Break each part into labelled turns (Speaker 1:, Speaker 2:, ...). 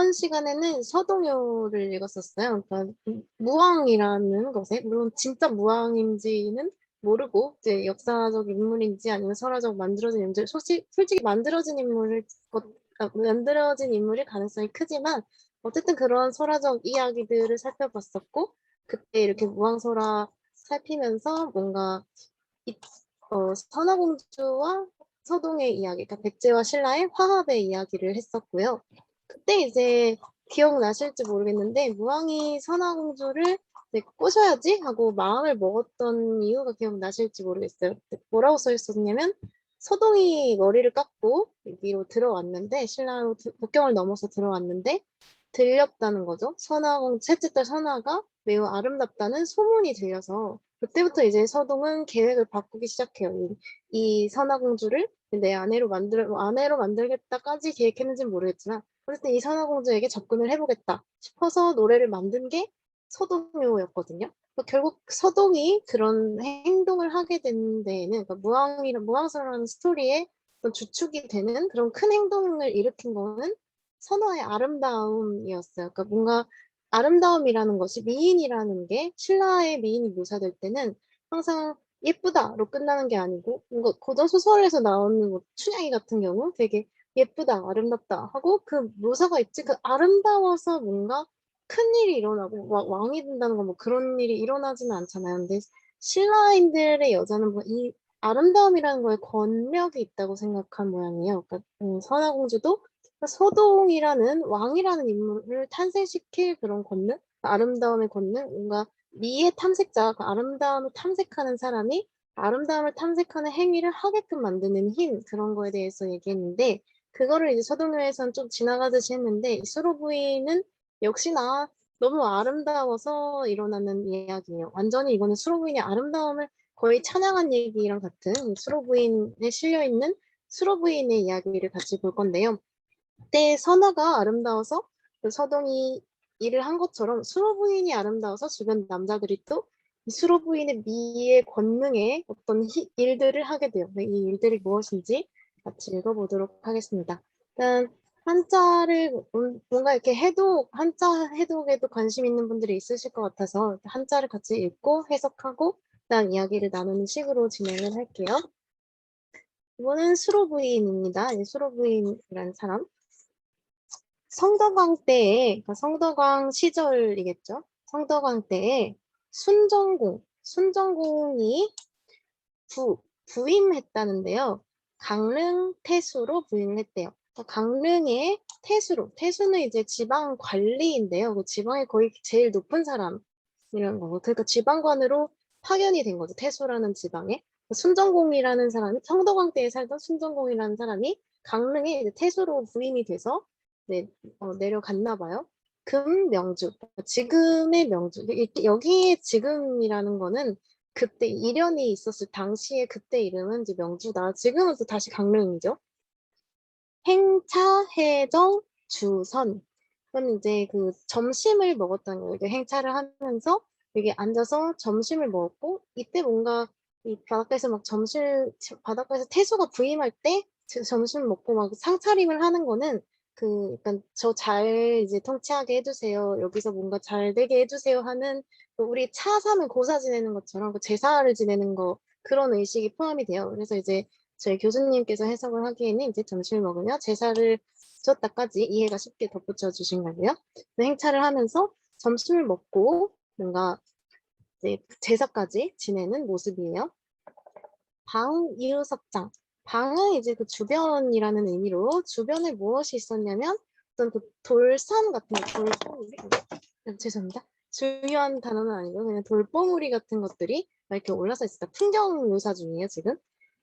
Speaker 1: 이번 시간에는 서동요를 읽었었어요. 그러니까 무왕이라는 것에, 물론 진짜 무왕인지는 모르고 이제 역사적 인물인지 아니면 설화적 만들어진 인물, 솔직히 만들어진 인물일 가능성이 크지만 어쨌든 그런 설화적 이야기들을 살펴봤었고 그때 이렇게 무왕설화 살피면서 뭔가 이, 선화공주와 서동의 이야기, 그러니까 백제와 신라의 화합의 이야기를 했었고요. 그때 이제 기억나실지 모르겠는데 무왕이 선화공주를 이제 꼬셔야지 하고 마음을 먹었던 이유가 기억나실지 모르겠어요. 뭐라고 써 있었냐면 서동이 머리를 깎고 여기로 들어왔는데 신라로 국경을 넘어서 들어왔는데 들렸다는 거죠. 셋째 딸 선화가 매우 아름답다는 소문이 들려서 그때부터 이제 서동은 계획을 바꾸기 시작해요. 이 선화공주를 내 아내로 만들겠다까지 계획했는지는 모르겠지만 어쨌든 이 선화공주에게 접근을 해보겠다 싶어서 노래를 만든 게 서동요였거든요. 결국 서동이 그런 행동을 하게 된 데에는 그러니까 무왕설라는 스토리의 어떤 주축이 되는 그런 큰 행동을 일으킨 거는 선화의 아름다움이었어요. 그러니까 뭔가 아름다움이라는 것이 미인이라는 게 신라의 미인이 묘사될 때는 항상 예쁘다로 끝나는 게 아니고 뭔가 고전 소설에서 나오는 뭐 춘향이 같은 경우 되게 예쁘다, 아름답다 하고 그 묘사가 있지 그 아름다워서 뭔가 큰 일이 일어나고 왕이 된다는 건 뭐 그런 일이 일어나지는 않잖아요. 근데 신라인들의 여자는 뭐 이 아름다움이라는 거에 권력이 있다고 생각한 모양이에요. 그러니까 선화공주도 서동이라는 왕이라는 인물을 탄생시킬 그런 권능, 아름다움의 권능, 뭔가 미의 탐색자, 그 아름다움을 탐색하는 사람이 아름다움을 탐색하는 행위를 하게끔 만드는 힘, 그런 거에 대해서 얘기했는데, 그거를 이제 서동요에서는 좀 지나가듯이 했는데, 수로 부인은 역시나 너무 아름다워서 일어나는 이야기예요. 완전히 이거는 수로 부인의 아름다움을 거의 찬양한 얘기랑 같은 수로 부인에 실려있는 수로 부인의 이야기를 같이 볼 건데요. 그때 선화가 아름다워서 그 서동이 일을 한 것처럼 수로 부인이 아름다워서 주변 남자들이 또 수로 부인의 미의 권능에 어떤 일들을 하게 돼요. 이 일들이 무엇인지 같이 읽어보도록 하겠습니다. 일단 한자를 뭔가 이렇게 한자 해독에도 관심 있는 분들이 있으실 것 같아서 한자를 같이 읽고 해석하고 그다음 이야기를 나누는 식으로 진행을 할게요. 이번은 수로 부인입니다. 수로 부인이라는 사람. 성덕왕 때에, 그러니까 성덕왕 시절이겠죠. 성덕왕 때에 순정공이 부임했다는데요. 강릉 태수로 부임을 했대요. 강릉의 태수는 이제 지방 관리인데요. 그 지방의 거의 제일 높은 사람이라는 거고, 그러니까 지방관으로 파견이 된 거죠. 태수라는 지방에. 순정공이라는 사람이, 성덕왕 때에 살던 순정공이라는 사람이 강릉에 이제 태수로 부임이 돼서 네, 내려갔나 봐요. 금명주, 지금의 명주. 여기에 지금이라는 거는 그때 이련이 있었을 당시에 그때 이름은 이제 명주다. 지금은 또 다시 강릉이죠. 행차, 해정, 주선. 그럼 이제 그 점심을 먹었다는 거예요. 행차를 하면서 여기 앉아서 점심을 먹었고 이때 뭔가 이 바닷가에서 바닷가에서 태수가 부임할 때 점심 먹고 막 상차림을 하는 거는 그 약간 저 잘 이제 통치하게 해주세요. 여기서 뭔가 잘 되게 해주세요 하는 그 우리 차 사면 고사 지내는 것처럼 그 제사를 지내는 거 그런 의식이 포함이 돼요. 그래서 이제 저희 교수님께서 해석을 하기에는 이제 점심을 먹으며 제사를 지었다까지 이해가 쉽게 덧붙여 주신 거고요. 행차를 하면서 점심을 먹고 뭔가 이제 제사까지 지내는 모습이에요. 방 이루석장. 방은 이제 그 주변이라는 의미로 주변에 무엇이 있었냐면 어떤 그 돌산 같은 돌봉우리 죄송합니다. 중요한 단어는 아니고 그냥 돌봉우리 같은 것들이 이렇게 올라서 있어요. 풍경 묘사 중이에요 지금.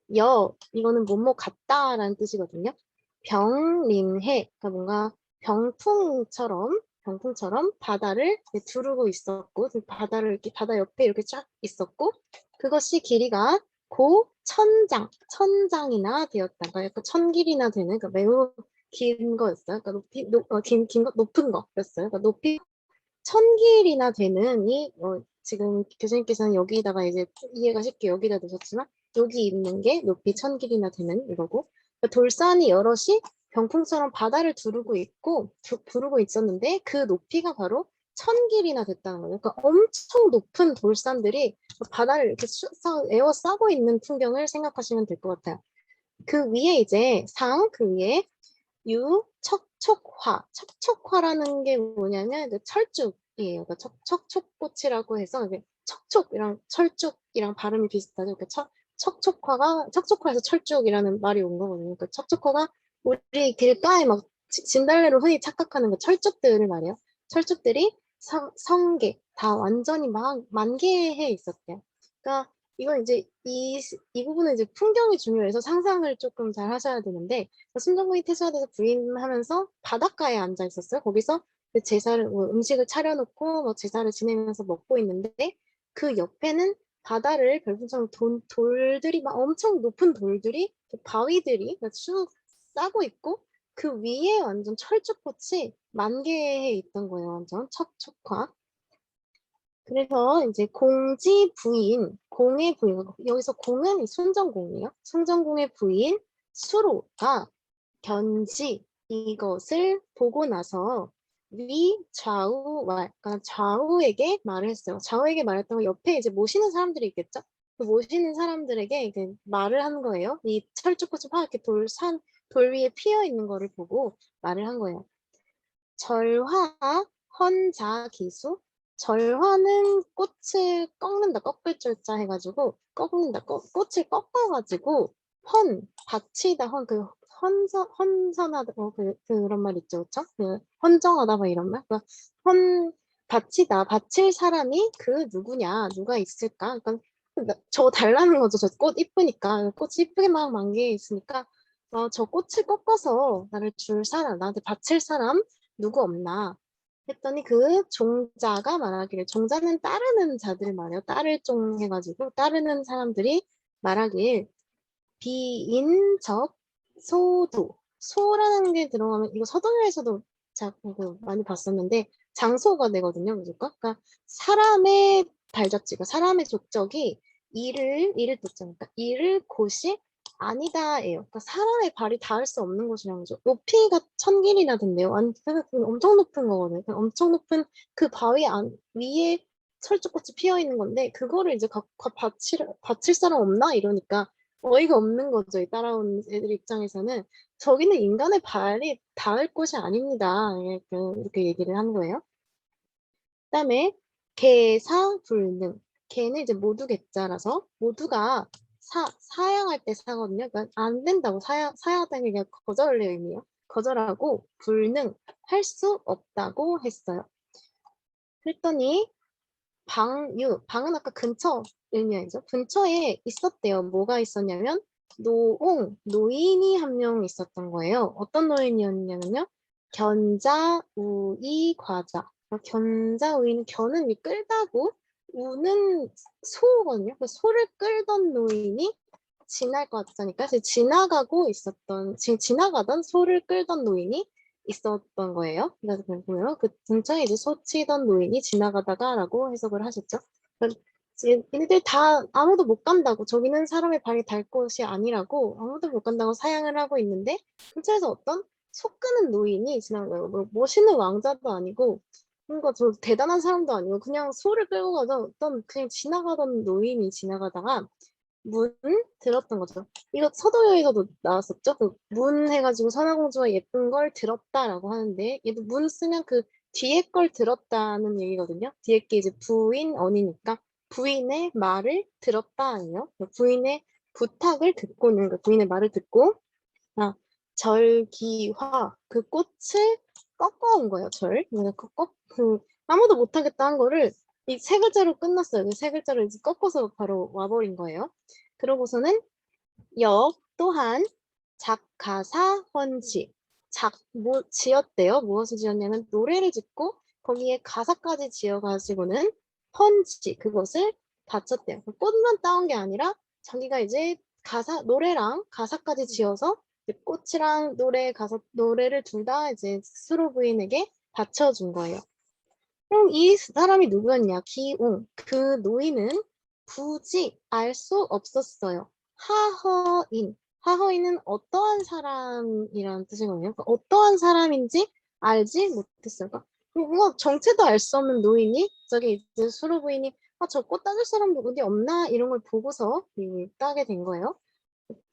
Speaker 1: 이거는 뭐뭐 같다라는 뜻이거든요. 병림해, 그러니까 뭔가 병풍처럼 바다를 두르고 있었고, 바다 옆에 이렇게 쫙 있었고, 그것이 길이가 천장이나 되었다. 그러니까 약간 천길이나 되는, 그러니까 매우 긴 거였어요. 그러니까 높은 거였어요. 그러니까 높이 천길이나 되는 지금 교수님께서는 여기다가 이제 이해가 쉽게 여기다 두셨지만 여기 있는 게 높이 천길이나 되는 이거고 그러니까 돌산이 여럿이 병풍처럼 바다를 두르고 있었는데 그 높이가 바로 1000길이나 됐다는 거예요. 그러니까 엄청 높은 돌산들이 바다를 이렇게 에워싸고 있는 풍경을 생각하시면 될 것 같아요. 그 위에 이제 그 위에 척척화라는 게 뭐냐면 철쭉이에요. 그러니까 척척꽃이라고 해서 척촉이랑 철쭉이랑 발음이 비슷하죠. 그러니까 척척화에서 철쭉이라는 말이 온 거거든요. 그러니까 척척화가 우리 길가에 막 진달래로 흔히 착각하는 그 철쭉들을 말이에요. 철쭉들이 성게 다 완전히 막 만개해 있었대요. 그러니까 이건 이제 이 부분은 이제 풍경이 중요해서 상상을 조금 잘 하셔야 되는데 순정부인 태수하돼서 부임하면서 바닷가에 앉아 있었어요. 거기서 그 제사를 음식을 차려놓고 뭐 제사를 지내면서 먹고 있는데 그 옆에는 바다를 별풍처럼 돌들이 막 엄청 높은 돌들이 바위들이 쭉 싸고 있고 그 위에 완전 철쭉꽃이 만개해 있던 거예요. 완전 척척화. 그래서 이제 공지 부인, 공의 부인, 여기서 공은 순정공이에요. 순정공의 부인 수로가 견지 이것을 보고 나서 그러니까 좌우에게 말을 했어요. 좌우에게 말했던 건 옆에 이제 모시는 사람들이 있겠죠. 그 모시는 사람들에게 이제 말을 한 거예요. 이 철쭉꽃이 막 이렇게 돌 위에 피어 있는 거를 보고 말을 한 거예요. 절화 헌자기수. 절화는 꽃을 꺾는다, 꺾을 절자 해가지고 꺾는다, 꽃을 꺾어가지고 바치다, 헌선하다, 그런 말 있죠, 그쵸? 헌정하다, 뭐 이런 말. 그러니까 바치다, 바칠 사람이 그 누구냐, 누가 있을까? 그러니까 저 달라는 거죠. 저 꽃 이쁘니까, 꽃이 이쁘게 막 만개해 있으니까, 저 꽃을 꺾어서 나한테 바칠 사람 누구 없나 했더니 그 종자가 말하기를, 종자는 따르는 자들 말이에요. 따를 종 해가지고 따르는 사람들이 말하길 비인적 소라는 게 들어가면 이거 서동요에서도 많이 봤었는데 장소가 되거든요. 무조건. 그러니까 사람의 발자취가 사람의 족적이 이를 듣자니까 이를 곳이 아니다예요. 그러니까 사람의 발이 닿을 수 없는 곳이라는 거죠. 높이가 1000길이나 된대요. 엄청 높은 거거든요. 엄청 높은 그 바위 위에 철쭉꽃이 피어 있는 건데 그거를 이제 바칠 사람 없나 이러니까 어이가 없는 거죠. 이 따라온 애들 입장에서는 저기는 인간의 발이 닿을 곳이 아닙니다. 이렇게 얘기를 한 거예요. 그다음에 개사불능. 개는 이제 모두 개자라서 모두가 사양할 때 사거든요. 그러니까 안 된다고 사양하다는 게 거절의 의미예요. 거절하고 불능 할 수 없다고 했어요. 그랬더니 방은 아까 근처 의미이죠. 근처에 있었대요. 뭐가 있었냐면 노인이 한 명 있었던 거예요. 어떤 노인이었냐면요. 견자우이 과자. 견자우이는 견은 끌다고 우는 소거든요. 그 소를 끌던 노인이 지날 것 같으니까 지나가던 소를 끌던 노인이 있었던 거예요. 그래서 보면 그 근처에 이제 소 치던 노인이 지나가다가라고 해석을 하셨죠. 얘네들 다 아무도 못 간다고 저기는 사람의 발이 닿을 곳이 아니라고 아무도 못 간다고 사양을 하고 있는데 근처에서 어떤 소 끄는 노인이 지나간 거예요. 뭐 멋있는 왕자도 아니고 뭔가 저 대단한 사람도 아니고 그냥 소를 끌고 가던 어떤 그냥 지나가던 노인이 지나가다가 문 들었던 거죠. 이거 서도요에서도 나왔었죠. 그 문 해가지고 선화공주가 예쁜 걸 들었다라고 하는데 얘도 문 쓰면 그 뒤에 걸 들었다는 얘기거든요. 뒤에 게 이제 부인 언니니까 부인의 말을 들었다예요. 부인의 부탁을 듣고는 그 부인의 말을 듣고 절기화 그 꽃을 꺾어온 거예요. 그래서 아무도 못하겠다 한 거를 이 세 글자로 끝났어요. 세 글자로 이제 꺾어서 바로 와버린 거예요. 그러고서는 또한 작가사 헌시 지었대요. 무엇을 지었냐면 노래를 짓고 거기에 가사까지 지어가지고는 헌시 그것을 바쳤대요. 꽃만 따온 게 아니라 자기가 이제 노래랑 가사까지 지어서 꽃이랑 노래를 둘 다 이제 스스로 부인에게 바쳐준 거예요. 그럼 이 사람이 누구였냐? 기웅. 그 노인은 굳이 알 수 없었어요. 하허인. 화허이는 어떠한 사람이라는 뜻이거든요. 그러니까 어떠한 사람인지 알지 못했어요. 그러니까 뭔가 정체도 알 수 없는 노인이 저기 이제 수로 부인이 아, 저 꽃 따줄 사람 어디 없나 이런 걸 보고서 따게 된 거예요.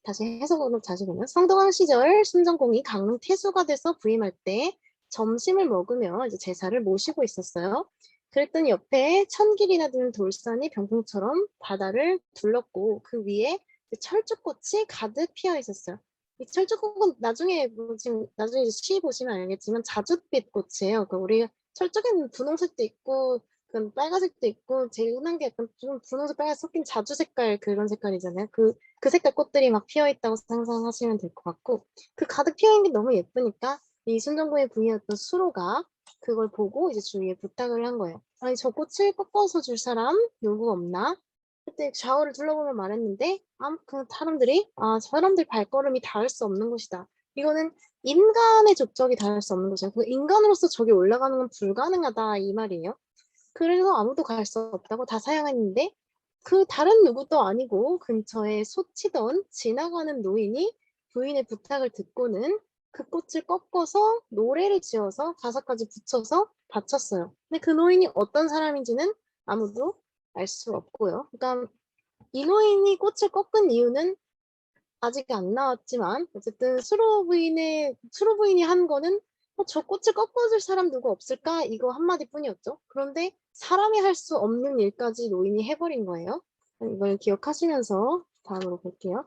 Speaker 1: 다시 해석으로 다시 보면 성동왕 시절 순정공이 강릉 태수가 돼서 부임할 때 점심을 먹으며 이제 제사를 모시고 있었어요. 그랬더니 옆에 천길이나 드는 돌산이 병풍처럼 바다를 둘렀고 그 위에 철쭉꽃이 가득 피어 있었어요. 이 철쭉꽃은 나중에 지금 나중에 시 보시면 알겠지만 자줏빛 꽃이에요. 그 우리 철쭉에는 분홍색도 있고 그 빨간색도 있고 제일 흔한 게 약간 좀 분홍색 빨간 섞인 자주 색깔 그런 색깔이잖아요. 그 색깔 꽃들이 막 피어 있다고 상상하시면 될 것 같고 그 가득 피어 있는 게 너무 예쁘니까 이 순정부의 부인이었던 수로가 그걸 보고 이제 주위에 부탁을 한 거예요. 아니 저 꽃을 꺾어서 줄 사람 누구 없나? 그때 좌우를 둘러보며 말했는데 그 사람들이 사람들 발걸음이 닿을 수 없는 곳이다. 이거는 인간의 족적이 닿을 수 없는 곳이야. 그 인간으로서 저기 올라가는 건 불가능하다 이 말이에요. 그래서 아무도 갈 수 없다고 다 사양했는데 그 다른 누구도 아니고 근처에 솟치던 지나가는 노인이 부인의 부탁을 듣고는 그 꽃을 꺾어서 노래를 지어서 가사까지 붙여서 바쳤어요. 근데 그 노인이 어떤 사람인지는 아무도 알 수 없고요. 그러니까 이 노인이 꽃을 꺾은 이유는 아직 안 나왔지만 어쨌든 수로 부인이 한 거는 저 꽃을 꺾어줄 사람 누구 없을까? 이거 한마디뿐이었죠. 그런데 사람이 할 수 없는 일까지 노인이 해버린 거예요. 이걸 기억하시면서 다음으로 볼게요.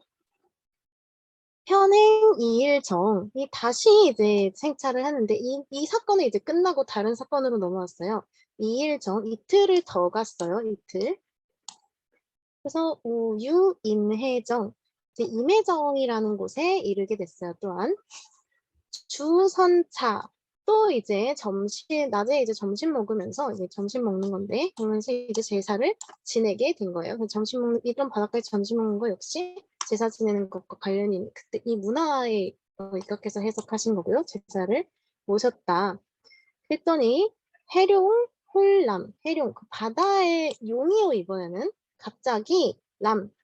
Speaker 1: 현행 이일정이 다시 이제 생차를 하는데 이 사건은 이제 끝나고 다른 사건으로 넘어왔어요. 이일정 이틀을 더 갔어요. 이틀. 그래서 유임해정 이제 임해정이라는 곳에 이르게 됐어요. 또한 주선차 또 이제 낮에 이제 점심 먹으면서 이제 점심 먹는 건데 그러면서 이제 제사를 지내게 된 거예요. 점심 먹는 이런 바닷가에 점심 먹는 거 역시 제사 지내는 것과 관련이 있는 그때 이 문화에 입각해서 해석하신 거고요. 제사를 모셨다. 그랬더니 해룡, 홀람, 해룡 그 바다의 용이요 이번에는 갑자기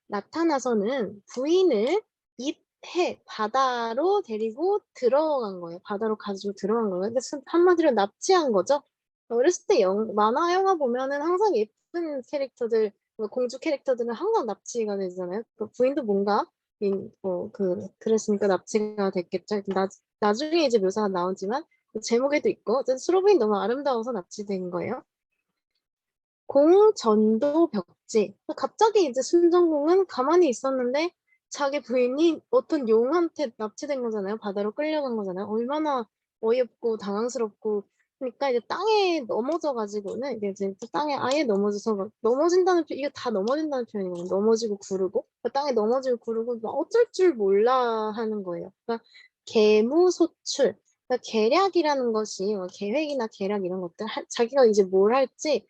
Speaker 1: 나타나서는 부인을 입해 바다로 데리고 들어간 거예요. 바다로 가지고 들어간 거예요. 근데 한마디로 납치한 거죠. 어렸을 때 만화 영화 보면은 항상 예쁜 캐릭터들 공주 캐릭터들은 항상 납치가 되잖아요. 그 부인도 뭔가 그랬으니까 납치가 됐겠죠. 나중에 이제 묘사가 나오지만 제목에도 있고 어쨌든 수로부인 너무 아름다워서 납치된 거예요. 공전도 벽지. 갑자기 이제 순정공은 가만히 있었는데 자기 부인이 어떤 용한테 납치된 거잖아요. 바다로 끌려간 거잖아요. 얼마나 어이없고 당황스럽고 그러니까 이제 땅에 넘어져 가지고는 이제 땅에 아예 넘어져서 넘어진다는 이게 다 넘어진다는 표현이거든요. 넘어지고 구르고 땅에 넘어지고 구르고 어쩔 줄 몰라 하는 거예요. 그러니까 계무소출 그러니까 계략이라는 것이 계획이나 계략 이런 것들 자기가 이제 뭘 할지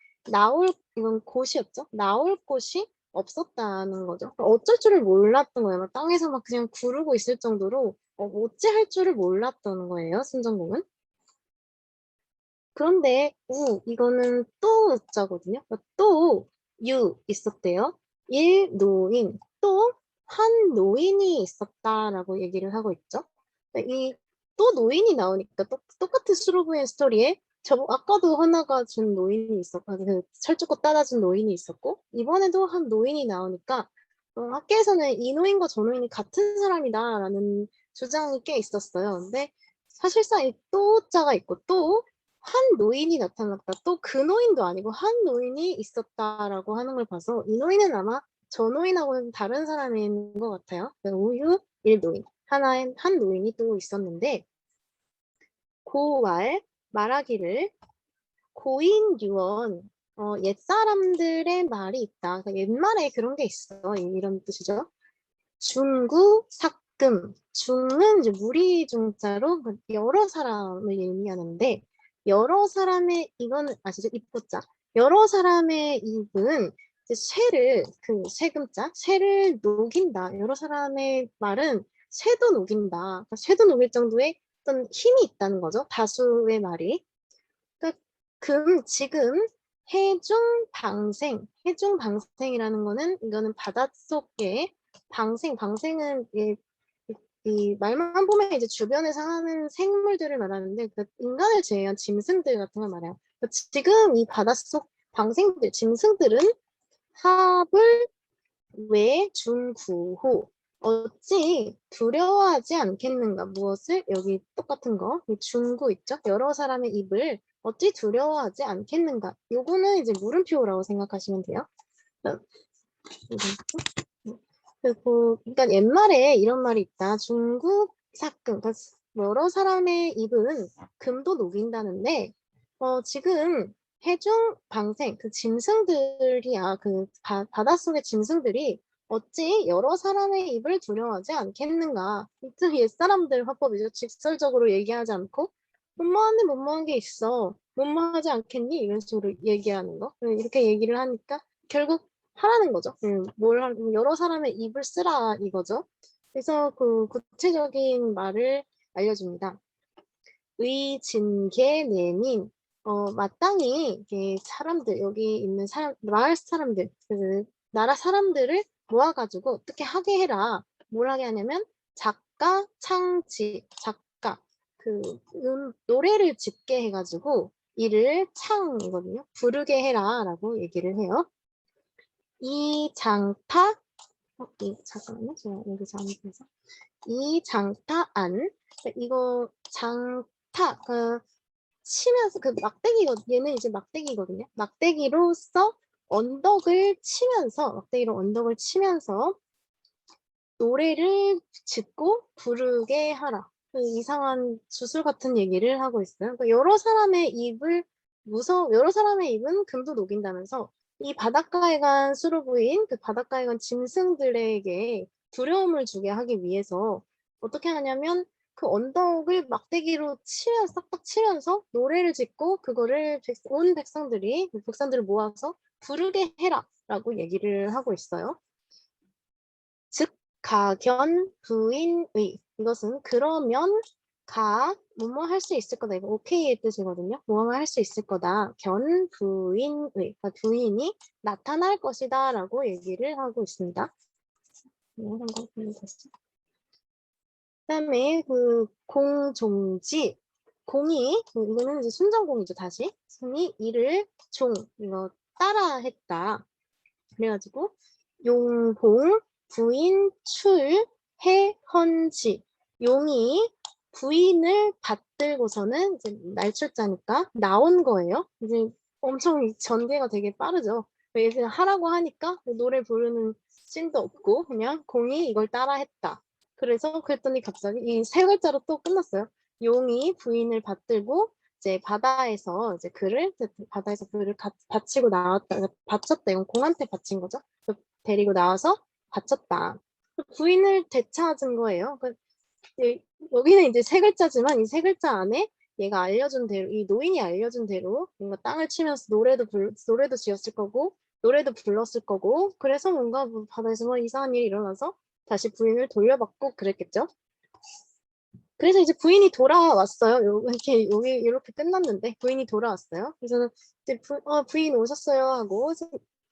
Speaker 1: 이건 곳이었죠. 나올 곳이 없었다는 거죠. 그러니까 어쩔 줄을 몰랐던 거예요. 땅에서 막 그냥 구르고 있을 정도로 어찌할 줄을 몰랐던 거예요. 순정공은. 그런데 이거는 또 자거든요. 또 있었대요. 일노인 또 한 노인이 있었다라고 얘기를 하고 있죠. 이 또 노인이 나오니까 똑같은 수로브의 스토리에 아까도 하나가 준 노인이 있었고 그 철쭉꽃 따라준 노인이 있었고 이번에도 한 노인이 나오니까 학계에서는 이 노인과 저 노인이 같은 사람이다라는 주장이 꽤 있었어요. 근데 사실상 이 또자가 있고 또 한 노인이 나타났다. 또 그 노인도 아니고 한 노인이 있었다라고 하는 걸 봐서 이 노인은 아마 저 노인하고는 다른 사람인 것 같아요. 우유 일노인 한 노인이 또 있었는데 고왈 말하기를 고인유언 옛사람들의 말이 있다. 그러니까 옛말에 그런 게 있어. 이런 뜻이죠. 중구 삭금 중은 이제 무리중자로 여러 사람을 의미하는데 여러 사람의 이거는 아시죠? 입고자 여러 사람의 입은 이제 쇠를 녹인다. 여러 사람의 말은 쇠도 녹인다. 그러니까 쇠도 녹일 정도의 어떤 힘이 있다는 거죠. 다수의 말이. 그러니까 지금 해중방생이라는 거는 이거는 바닷속에 방생은 이 말만 보면 이제 주변에 사는 생물들을 말하는데 그 인간을 제외한 짐승들 같은 걸 말해요. 지금 이 바닷속 방생들, 짐승들은 합을 외, 중, 구, 호. 어찌 두려워하지 않겠는가? 무엇을? 여기 똑같은 거. 이 중구 있죠? 여러 사람의 입을 어찌 두려워하지 않겠는가? 요거는 이제 물음표라고 생각하시면 돼요. 그리고, 그러니까 옛말에 이런 말이 있다. 중국 사금. 그러니까 여러 사람의 입은 금도 녹인다는데, 지금 해중 방생, 그 짐승들이야, 그 바닷속의 짐승들이 어찌 여러 사람의 입을 두려워하지 않겠는가? 이쯤 옛사람들 화법이죠. 직설적으로 얘기하지 않고, 뭐뭐한데 뭐뭐한 게 있어. 뭐뭐하지 않겠니? 이런 식으로 얘기하는 거. 이렇게 얘기를 하니까 결국 하라는 거죠. 여러 사람의 입을 쓰라 이거죠. 그래서 그 구체적인 말을 알려줍니다. 의진계 내민 마땅히 이게 사람들 여기 있는 사람 마을 사람들 그 나라 사람들을 모아가지고 어떻게 하게 해라. 뭘 하게 하냐면 작가 창지 작가 그 노래를 짓게 해가지고 이를 창이거든요. 부르게 해라라고 얘기를 해요. 이 장타 잠깐만요. 제가 여기 잘못해서 이 장타 안 이거 장타 그 치면서 그 막대기거 얘는 이제 막대기거든요. 막대기로서 언덕을 치면서 막대기로 언덕을 치면서 노래를 짓고 부르게 하라. 그 이상한 주술 같은 얘기를 하고 있어요. 그러니까 여러 사람의 입은 금도 녹인다면서 이 바닷가에 간 수로부인 그 바닷가에 간 짐승들에게 두려움을 주게 하기 위해서 어떻게 하냐면 그 언덕을 막대기로 치면서 싹싹 치면서 노래를 짓고 그거를 온 백성들을 모아서 부르게 해라라고 얘기를 하고 있어요. 즉 가견 부인의 이것은 그러면 뭐뭐 할 수 있을 거다 이거 오케이의 뜻이거든요. 뭐뭐 할 수 있을 거다. 견 부인의 그러니까 부인이 나타날 것이다 라고 얘기를 하고 있습니다. 그다음에 그 공종지 공이 이거는 이제 순정공이죠. 다시 순이 이를 이거 따라 했다. 그래가지고 용봉 부인 출 해헌지 용이 부인을 받들고서는 이제 날출자니까 나온 거예요. 이제 엄청 전개가 되게 빠르죠. 왜냐면 하라고 하니까 노래 부르는 씬도 없고 그냥 공이 이걸 따라 했다. 그랬더니 갑자기 이 세 글자로 또 끝났어요. 용이 부인을 받들고 이제 바다에서 그를 바치고 나왔다. 바쳤다. 이건 공한테 바친 거죠. 데리고 나와서 바쳤다. 부인을 되찾은 거예요. 여기는 이제 세 글자지만 이 세 글자 안에 얘가 알려준 대로 이 노인이 알려준 대로 뭔가 땅을 치면서 노래도 지었을 거고 노래도 불렀을 거고 그래서 뭔가 바다에서 뭐 이상한 일이 일어나서 다시 부인을 돌려받고 그랬겠죠. 그래서 이제 부인이 돌아왔어요. 여기 이렇게 끝났는데 부인이 돌아왔어요. 그래서 이제 부인 오셨어요 하고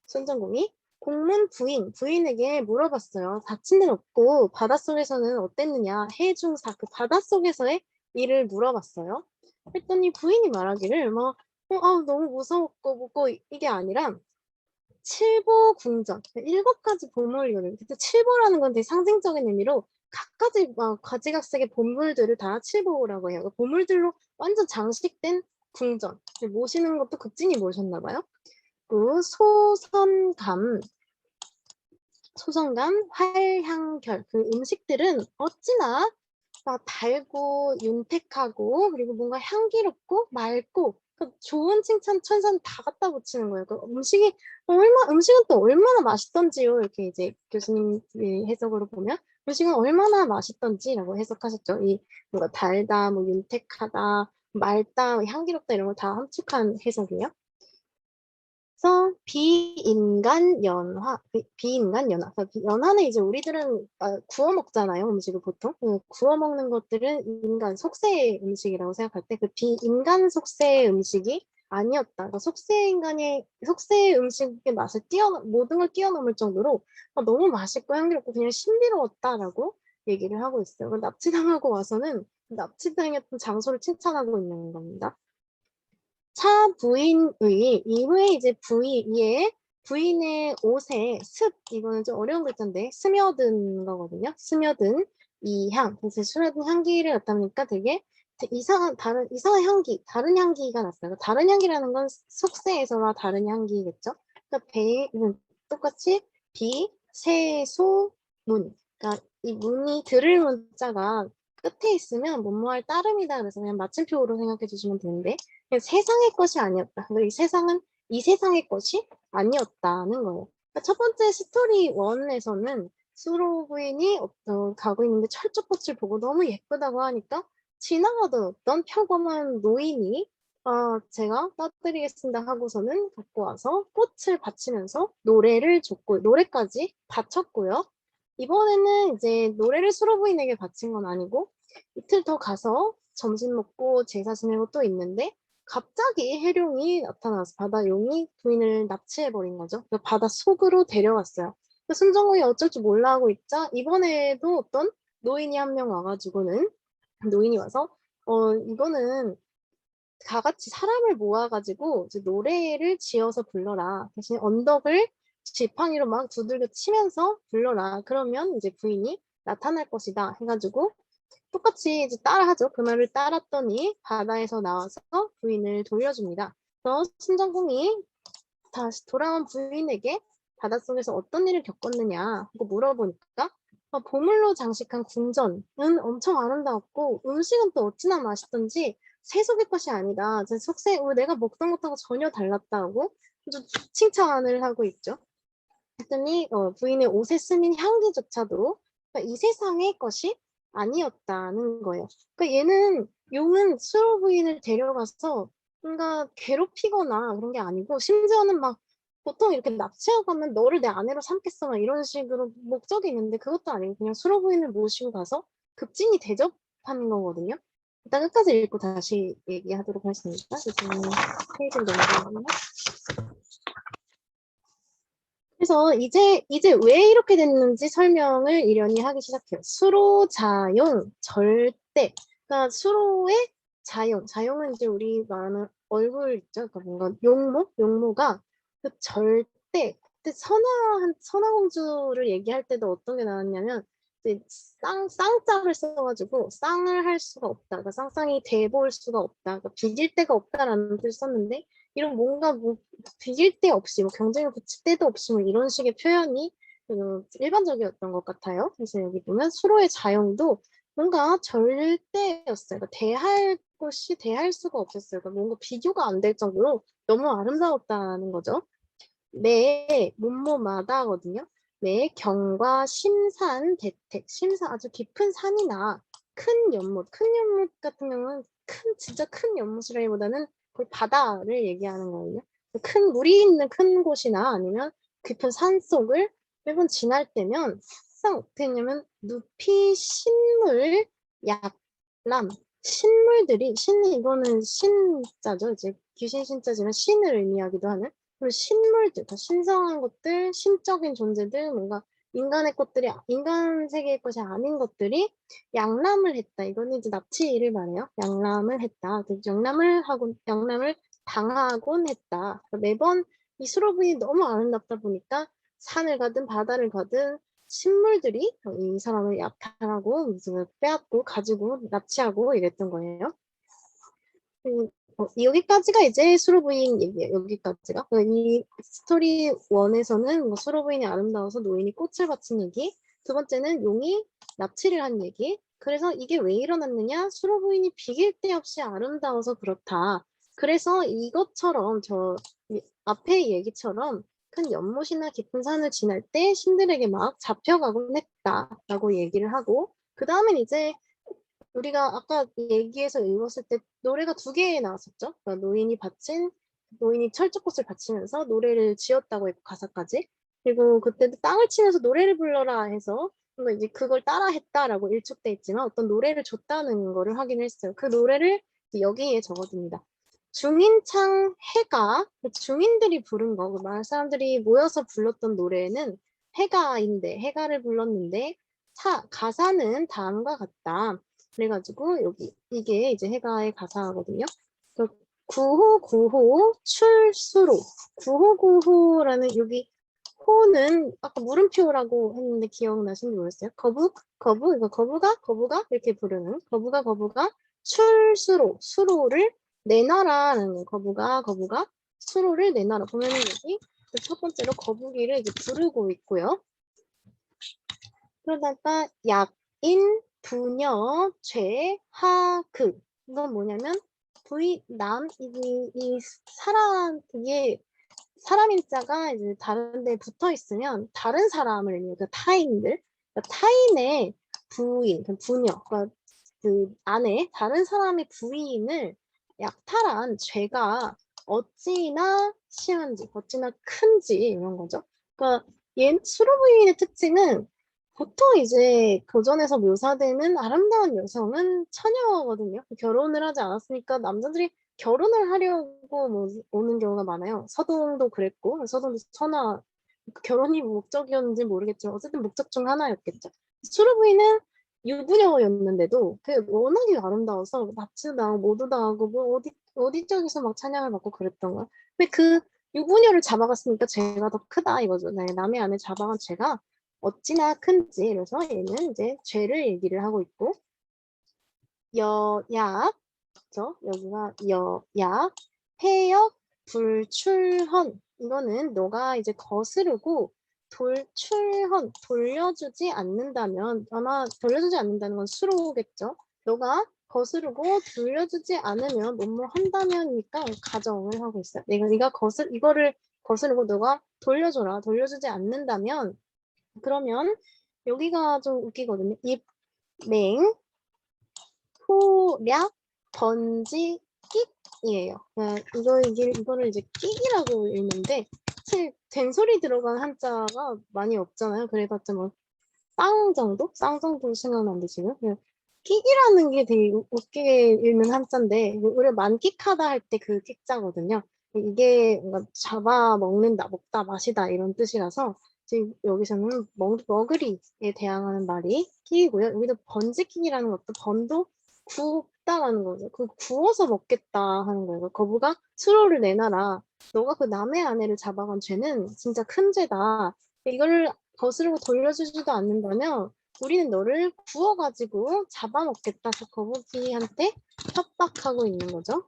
Speaker 1: 손전공이 공문 부인에게 물어봤어요. 다친 일 없고 바닷속에서는 어땠느냐 해중사 그 바닷속에서의 일을 물어봤어요. 했더니 부인이 말하기를 너무 무서웠고 뭐고 이게 아니라 칠보궁전 7가지 보물이거든요. 그때 칠보라는 건 되게 상징적인 의미로 각가지 가지각색의 보물들을 다 칠보라고 해요. 보물들로 완전 장식된 궁전. 모시는 것도 극진히 모셨나 봐요. 그 소선감, 활향결 그 음식들은 어찌나 달고 윤택하고 그리고 뭔가 향기롭고 맑고 좋은 칭찬 천사는 다 갖다 붙이는 거예요. 음식은 또 얼마나 맛있던지요. 이렇게 이제 교수님 해석으로 보면 음식은 얼마나 맛있던지라고 해석하셨죠. 이 뭔가 달다, 뭐 윤택하다, 맑다, 향기롭다 이런 걸 다 함축한 해석이에요. 그래서 비인간 연화. 연화는 이제 우리들은 구워 먹잖아요, 음식을 보통. 구워 먹는 것들은 인간 속세의 음식이라고 생각할 때 그 비인간 속세의 음식이 아니었다. 그러니까 속세의 음식의 맛을 모든 걸 뛰어넘을 정도로 너무 맛있고 향기롭고 그냥 신비로웠다라고 얘기를 하고 있어요. 납치당하고 와서는 납치당했던 장소를 칭찬하고 있는 겁니다. 차 부인의 이후에 이제 부인의 옷에 이거는 좀 어려운 글자인데 스며든 거거든요. 스며든 이 향. 그래서 스며든 향기를 갖다 보니까 되게 이상한 다른 향기가 났어요. 다른 향기라는 건 속세에서나 다른 향기겠죠. 그러니까 똑같이 세소 문. 그러니까 이 문이 들을 문자가 끝에 있으면 뭐뭐할 따름이다. 그래서 그냥 마침표로 생각해 주시면 되는데 세상의 것이 아니었다. 이 세상은 이 세상의 것이 아니었다는 거예요. 그러니까 첫 번째 스토리 1에서는 수로 부인이 가고 있는데 철쭉꽃을 보고 너무 예쁘다고 하니까 지나가던 어떤 평범한 노인이 제가 따드리겠습니다 하고서는 갖고 와서 꽃을 바치면서 노래를 줬고 노래까지 바쳤고요. 이번에는 이제 노래를 수로 부인에게 바친 건 아니고 이틀 더 가서 점심 먹고 제사 지내고 또 있는데 갑자기 해룡이 나타나서 바다용이 부인을 납치해버린 거죠. 바다 속으로 데려갔어요. 순정공이 어쩔 줄 몰라 하고 있자 이번에도 어떤 노인이 한 명 와가지고는 노인이 와서 이거는 다 같이 사람을 모아가지고 이제 노래를 지어서 불러라. 대신 언덕을 지팡이로 막 두들겨 치면서 불러라. 그러면 이제 부인이 나타날 것이다 해가지고 똑같이 이제 따라하죠. 그 말을 따랐더니 바다에서 나와서 부인을 돌려줍니다. 그래서 순정공이 다시 돌아온 부인에게 바닷속에서 어떤 일을 겪었느냐 하고 물어보니까 보물로 장식한 궁전은 엄청 아름다웠고 음식은 또 어찌나 맛있던지 세속의 것이 아니다. 속세 내가 먹던 것하고 전혀 달랐다고 좀 칭찬을 하고 있죠. 했더니 부인의 옷에 스민 향기조차도 이 세상의 것이 아니었다는 거예요. 그러니까 얘는 용은 수로 부인을 데려가서 뭔가 괴롭히거나 그런 게 아니고 심지어는 막 보통 이렇게 납치하고 가면 너를 내 아내로 삼겠어 막 이런 식으로 목적이 있는데 그것도 아니고 그냥 수로 부인을 모시고 가서 급진히 대접하는 거거든요. 일단 끝까지 읽고 다시 얘기하도록 하겠습니다. 이제는 페이지를 넘어가면 그래서 이제 왜 이렇게 됐는지 설명을 이련히 하기 시작해요. 수로, 자용, 절대. 그러니까 수로의 자용은 이제 우리 말하는 얼굴 있죠. 그러니까 뭔가 용모가 그 절대. 그때 선화공주를 얘기할 때도 어떤 게 나왔냐면 이제 쌍자를 써가지고 쌍을 할 수가 없다. 그러니까 쌍쌍이 돼볼 수가 없다. 그러니까 비길 데가 없다라는 뜻을 썼는데 이런 뭔가 비길 데 없이 경쟁을 붙일 데도 없이 이런 식의 표현이 일반적이었던 것 같아요. 그래서 여기 보면 수로의 자용도 뭔가 절대였어요. 그러니까 대할 수가 없었어요. 그러니까 뭔가 비교가 안 될 정도로 너무 아름다웠다는 거죠. 매 몸모마다거든요. 매 경과 심산 대택 심산 아주 깊은 산이나 큰 연못 같은 경우는 진짜 큰 연못이라기보다는 거의 바다를 얘기하는 거예요. 큰 물이 있는 큰 곳이나 아니면 깊은 산 속을 매번 지날 때면 항상 어떻게 했냐면 늪이 신물 약람 신물들이 이거는 신자죠. 이제 귀신 신자지만 신을 의미하기도 하는 그리고 신물들, 신성한 것들, 신적인 존재들, 뭔가 인간의 것들이 인간 세계의 것이 아닌 것들이 양람을 했다. 이거는 이제 납치를 말해요. 양람을 했다. 양람을 당하곤 했다. 매번 이 수로부인이 너무 아름답다 보니까 산을 가든 바다를 가든 신물들이 이 사람을 약탈하고 빼앗고 가지고 납치하고 이랬던 거예요. 여기까지가 이제 수로부인 얘기예요. 여기까지가. 이 스토리 1에서는 수로부인이 아름다워서 노인이 꽃을 바친 얘기. 두 번째는 용이 납치를 한 얘기. 그래서 이게 왜 일어났느냐? 수로부인이 비길 데 없이 아름다워서 그렇다. 그래서 이것처럼 앞에 얘기처럼 큰 연못이나 깊은 산을 지날 때 신들에게 막 잡혀가곤 했다라고 얘기를 하고 그 다음엔 이제 우리가 아까 얘기해서 읽었을 때 노래가 2개 나왔었죠. 그러니까 노인이 철쭉꽃을 바치면서 노래를 지었다고 했고 가사까지. 그리고 그때도 땅을 치면서 노래를 불러라 해서 뭔가 이제 그걸 따라 했다라고 일축돼 있지만 어떤 노래를 줬다는 거를 확인했어요. 그 노래를 여기에 적어둡니다. 중인창 해가 중인들이 부른 거, 마을 사람들이 모여서 불렀던 노래는 해가인데 해가를 불렀는데 가사는 다음과 같다. 그래가지고 여기 이게 이제 해가의 가사거든요. 구호구호 출수로. 구호구호라는 여기 호는 아까 물음표라고 했는데 기억나시는지 모르겠어요. 거부 이거 거부가 이렇게 부르는 거부가 출수로 수로를 내놔라는 거부가 수로를 내놔라. 보면은 여기 첫 번째로 거북이를 이제 부르고 있고요. 그러다가 약인 부녀 죄하그 이건 뭐냐면 이 사람 이게 사람 인자가 이제 다른 데 붙어 있으면 다른 사람을 의미해요. 그러니까 타인들, 그러니까 타인의 부인, 부녀, 그러니까 그 안에 다른 사람의 부인을 약탈한 죄가 어찌나 심한지, 어찌나 큰지 이런 거죠. 그러니까 수로 부인의 특징은 보통 이제 고전에서 묘사되는 아름다운 여성은 처녀거든요. 결혼을 하지 않았으니까 남자들이 결혼을 하려고 뭐 오는 경우가 많아요. 서동도 그랬고, 서동도 천하, 결혼이 목적이었는지 모르겠지만, 어쨌든 목적 중 하나였겠죠. 수르부인은 유부녀였는데도 그 워낙에 아름다워서 납치도 당하고 모두 당하고 뭐 어디 쪽에서 막 찬양을 받고 그랬던 거야. 근데 그 유부녀를 잡아갔으니까 죄가 더 크다 이거죠. 네, 남의 아내 잡아간 죄가 어찌나 큰지. 그래서 얘는 이제 죄를 얘기를 하고 있고, 여약, 그죠? 여기가 여약, 폐역, 불출헌. 이거는 너가 이제 거스르고 돌려주지 않는다면, 아마 돌려주지 않는다는 건 수로겠죠? 너가 거스르고 돌려주지 않으면 뭐뭐 한다면이니까 가정을 하고 있어요. 네가 이거를 거스르고 너가 돌려줘라. 돌려주지 않는다면 그러면 여기가 좀 웃기거든요. 입맹, 포략, 번지, 끽이에요. 이거를 이제 끽이라고 읽는데 사실 된소리 들어간 한자가 많이 없잖아요. 그래봤자 뭐 쌍 정도? 쌍 정도 생각나는데 지금 끽이라는 게 되게 웃기게 읽는 한자인데 우리가 만끽하다 할 때 그 끽자거든요. 이게 뭔가 잡아먹는다, 먹다, 마시다 이런 뜻이라서 지금 여기서는 먹으리에 대항하는 말이 끽이고요. 여기도 번지끽이라는 것도 번도 굽다라는 거죠. 그 구워서 먹겠다 하는 거예요. 거부가 수로를 내놔라. 너가 그 남의 아내를 잡아간 죄는 진짜 큰 죄다. 이걸 거스르고 돌려주지도 않는다면 우리는 너를 구워가지고 잡아먹겠다. 그 거북이한테 협박하고 있는 거죠.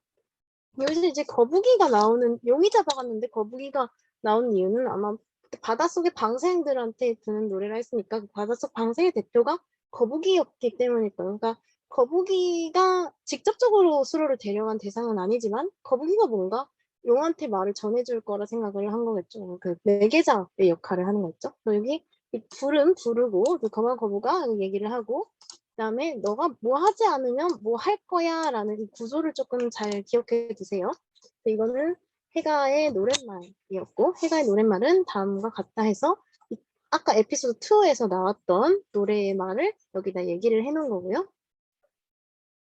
Speaker 1: 여기서 이제 거북이가 나오는, 용이 잡아갔는데 거북이가 나온 이유는 아마 바닷속의 방생들한테 드는 노래라 했으니까 그 바닷속 방생의 대표가 거북이였기 때문일 거예요. 그러니까 거북이가 직접적으로 수로를 데려간 대상은 아니지만 거북이가 뭔가 용한테 말을 전해줄 거라 생각을 한 거겠죠. 그 매개자의 역할을 하는 거겠죠. 여기 부르고 그 거북아 얘기를 하고 그다음에 너가 뭐 하지 않으면 뭐 할 거야 라는 이 구조를 조금 잘 기억해 두세요. 이거는 해가의 노랫말이었고 해가의 노랫말은 다음과 같다 해서 아까 에피소드 2에서 나왔던 노래의 말을 여기다 얘기를 해놓은 거고요.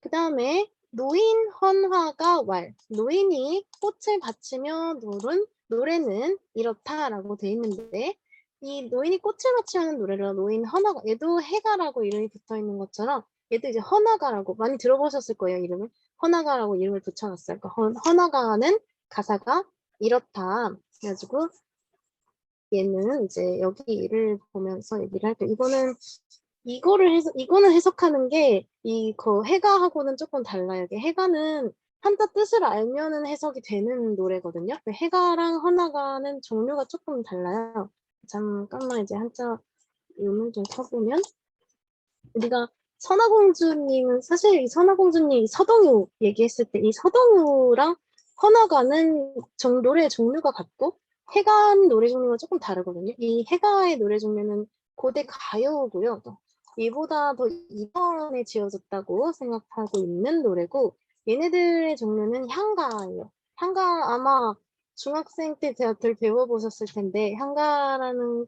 Speaker 1: 그 다음에 노인 헌화가 왈. 노인이 꽃을 바치며 노래는 이렇다라고 돼 있는데 이 노인이 꽃을 바치는 노래를 노인 헌화가 얘도 해가라고 이름이 붙어 있는 것처럼 얘도 이제 헌화가라고 많이 들어보셨을 거예요. 이름을 헌화가라고 이름을 붙여놨어요. 그러니까 헌화가는 가사가 이렇다. 그래가지고 얘는 이제 여기를 보면서 얘기를 할게요. 이거는 해석하는 게, 해가하고는 조금 달라요. 이게 해가는 한자 뜻을 알면은 해석이 되는 노래거든요. 해가랑 헌화가는 종류가 조금 달라요. 잠깐만 이제 한자 음을 좀 켜보면, 우리가 선화공주님은, 사실 이 선화공주님 서동요 얘기했을 때, 이 서동요랑 헌화가는 노래 종류가 같고, 해가 노래 종류가 조금 다르거든요. 이 해가의 노래 종류는 고대 가요고요. 이보다 더 이번에 지어졌다고 생각하고 있는 노래고 얘네들의 종류는 향가예요. 향가 아마 중학생 때 다들 배워보셨을 텐데 향가라는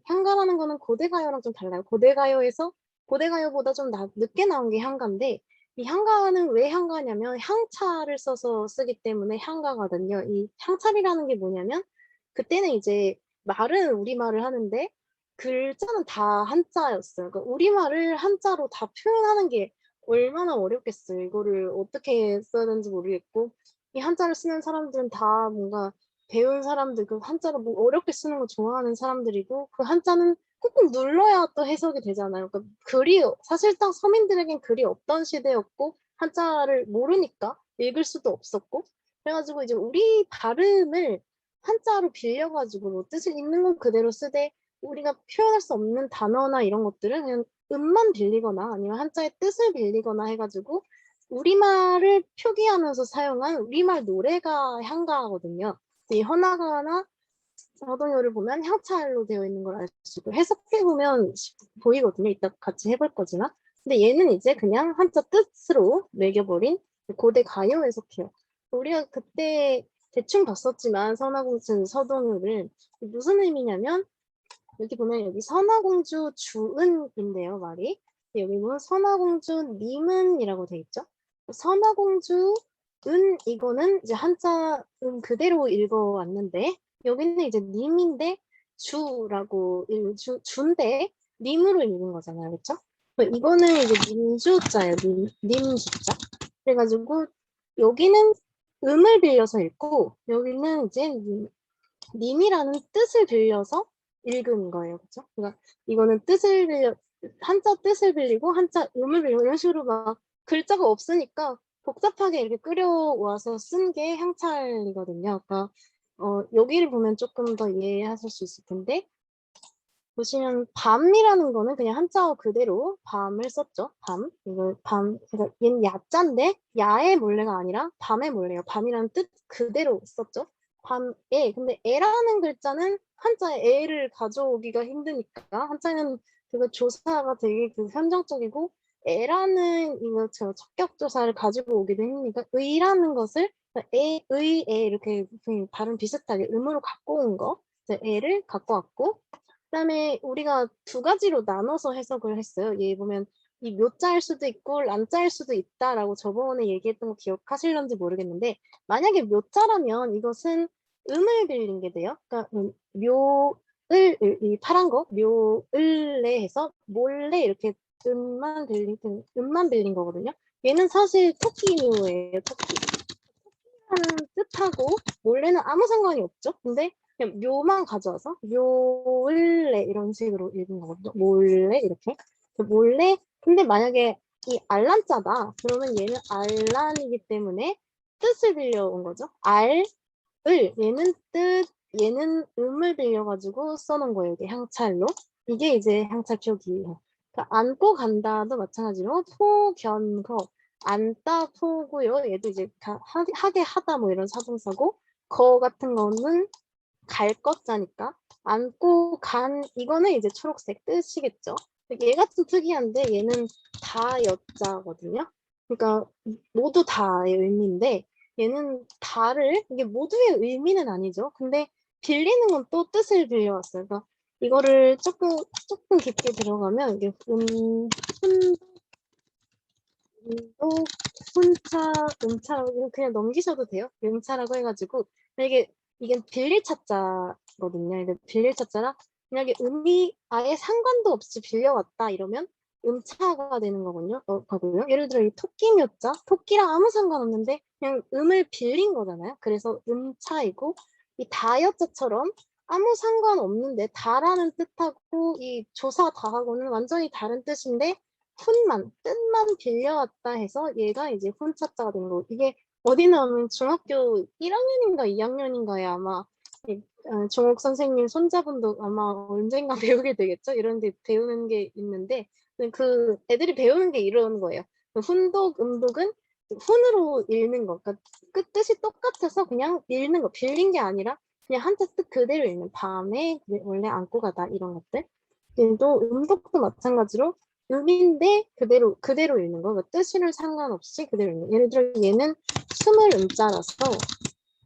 Speaker 1: 거는 고대 가요랑 좀 달라요. 고대 가요보다 좀 늦게 나온 게 향가인데 이 향가는 왜 향가냐면 향차를 써서 쓰기 때문에 향가거든요. 이 향찰이라는 게 뭐냐면 그때는 이제 말은 우리말을 하는데 글자는 다 한자였어요. 그러니까 우리말을 한자로 다 표현하는 게 얼마나 어렵겠어요. 이거를 어떻게 써야 되는지 모르겠고 이 한자를 쓰는 사람들은 다 뭔가 배운 사람들, 그 한자를 뭐 어렵게 쓰는 거 좋아하는 사람들이고 그 한자는 꾹꾹 눌러야 또 해석이 되잖아요. 그러니까 글이 사실상 서민들에겐 글이 없던 시대였고 한자를 모르니까 읽을 수도 없었고 그래가지고 이제 우리 발음을 한자로 빌려가지고 뭐 뜻을 있는 건 그대로 쓰되 우리가 표현할 수 없는 단어나 이런 것들은 그냥 음만 빌리거나 아니면 한자의 뜻을 빌리거나 해가지고 우리말을 표기하면서 사용한 우리말 노래가 향가거든요. 이 현아가나 사도녀를 보면 향찰로 되어 있는 걸 알 수 있고 해석해보면 보이거든요. 이따 같이 해볼 거지만. 근데 얘는 이제 그냥 한자 뜻으로 매겨버린 고대 가요 해석해요. 우리가 그때 대충 봤었지만 선화공주 서동요를 무슨 의미냐면 여기 보면 여기 선화공주 주은인데요, 말이. 여기 보면 선화공주 님은이라고 돼 있죠. 선화공주 은 이거는 이제 한자 그대로 읽어왔는데 여기는 이제 님인데 주라고 주인데 님으로 읽는 거잖아요, 그렇죠? 이거는 이제 님주자예요, 님주자. 그래가지고 여기는 음을 빌려서 읽고 여기는 이제 님이라는 뜻을 빌려서 읽은 거예요. 그렇죠? 그러니까 이거는 뜻을 빌려 한자 뜻을 빌리고 한자 음을 빌리고 이런 식으로 막 글자가 없으니까 복잡하게 이렇게 끌어와서 쓴 게 향찰이거든요. 그러니까 여기를 보면 조금 더 이해하실 수 있을 텐데 보시면 밤이라는 거는 그냥 한자어 그대로 밤을 썼죠. 밤. 이걸 밤. 그러니까 얘는 야자인데 야의 몰래가 아니라 밤의 몰래예요. 밤이라는 뜻 그대로 썼죠. 밤에. 근데 애라는 글자는 한자에 애를 가져오기가 힘드니까 한자는 그거 조사가 되게 그 선정적이고 애라는 이거 제가 척격 조사를 가지고 오기도 힘드니까 의라는 것을 의, 애 이렇게 발음 비슷하게 음으로 갖고 온 거. 애를 갖고 왔고 그다음에 우리가 두 가지로 나눠서 해석을 했어요. 얘 보면 이 묘자일 수도 있고 란자일 수도 있다라고 저번에 얘기했던 거 기억하실런지 모르겠는데 만약에 묘자라면 이것은 음을 빌린 게 돼요. 그러니까 묘을 이 파란 거 묘을래 해서 몰래 이렇게 음만 빌린 거거든요. 얘는 사실 토끼묘예요. 토끼라는 뜻하고 몰래는 아무 상관이 없죠. 근데 그냥 묘만 가져와서 묘을래 이런 식으로 읽은 거거든요. 몰래 이렇게 몰래 근데 만약에 이 알란자다 그러면 얘는 알란이기 때문에 뜻을 빌려온 거죠. 알을 얘는 뜻 얘는 음을 빌려가지고 써놓은 거예요. 이게 향찰로 이게 이제 향찰 표기예요. 그러니까 안고 간다도 마찬가지로 포견거 안다 포고요. 얘도 이제 하게 하다 뭐 이런 사동사고 거 같은 거는 갈 것자니까 안고 간 이거는 이제 초록색 뜻이겠죠. 얘 같은 특이한데 얘는 다 여자거든요. 그러니까 모두 다의 의미인데 얘는 다를 이게 모두의 의미는 아니죠. 근데 빌리는 건 또 뜻을 빌려왔어요. 그러니까 이거를 조금 깊게 들어가면 이게 또 훈차, 음차 이거 그냥 넘기셔도 돼요. 음차라고 해가지고 이게 빌릴 차자거든요. 이게 빌릴 차자라 만약에 음이 아예 상관도 없이 빌려왔다 이러면 음차가 되는 거고요. 예를 들어 이 토끼묘자, 토끼랑 아무 상관없는데 그냥 음을 빌린 거잖아요. 그래서 음차이고 이 다여자처럼 아무 상관없는데 다라는 뜻하고 이 조사 다하고는 완전히 다른 뜻인데 뜻만 빌려왔다 해서 얘가 이제 훈차자가 된 거고 이게 어디 나오면 중학교 1학년인가 2학년인가에 아마 종옥 선생님 손자분도 아마 언젠가 배우게 되겠죠? 이런 데 배우는 게 있는데 그 애들이 배우는 게 이런 거예요. 훈독, 음독은 훈으로 읽는 거. 그러니까 뜻이 똑같아서 그냥 읽는 거. 빌린 게 아니라 그냥 한자 뜻 그대로 읽는 밤에 원래 안고 가다 이런 것들. 또 음독도 마찬가지로 음인데 그대로 읽는 거. 그러니까 뜻이랑 상관없이 그대로 읽는 거. 예를 들어 얘는 숨을 음자라서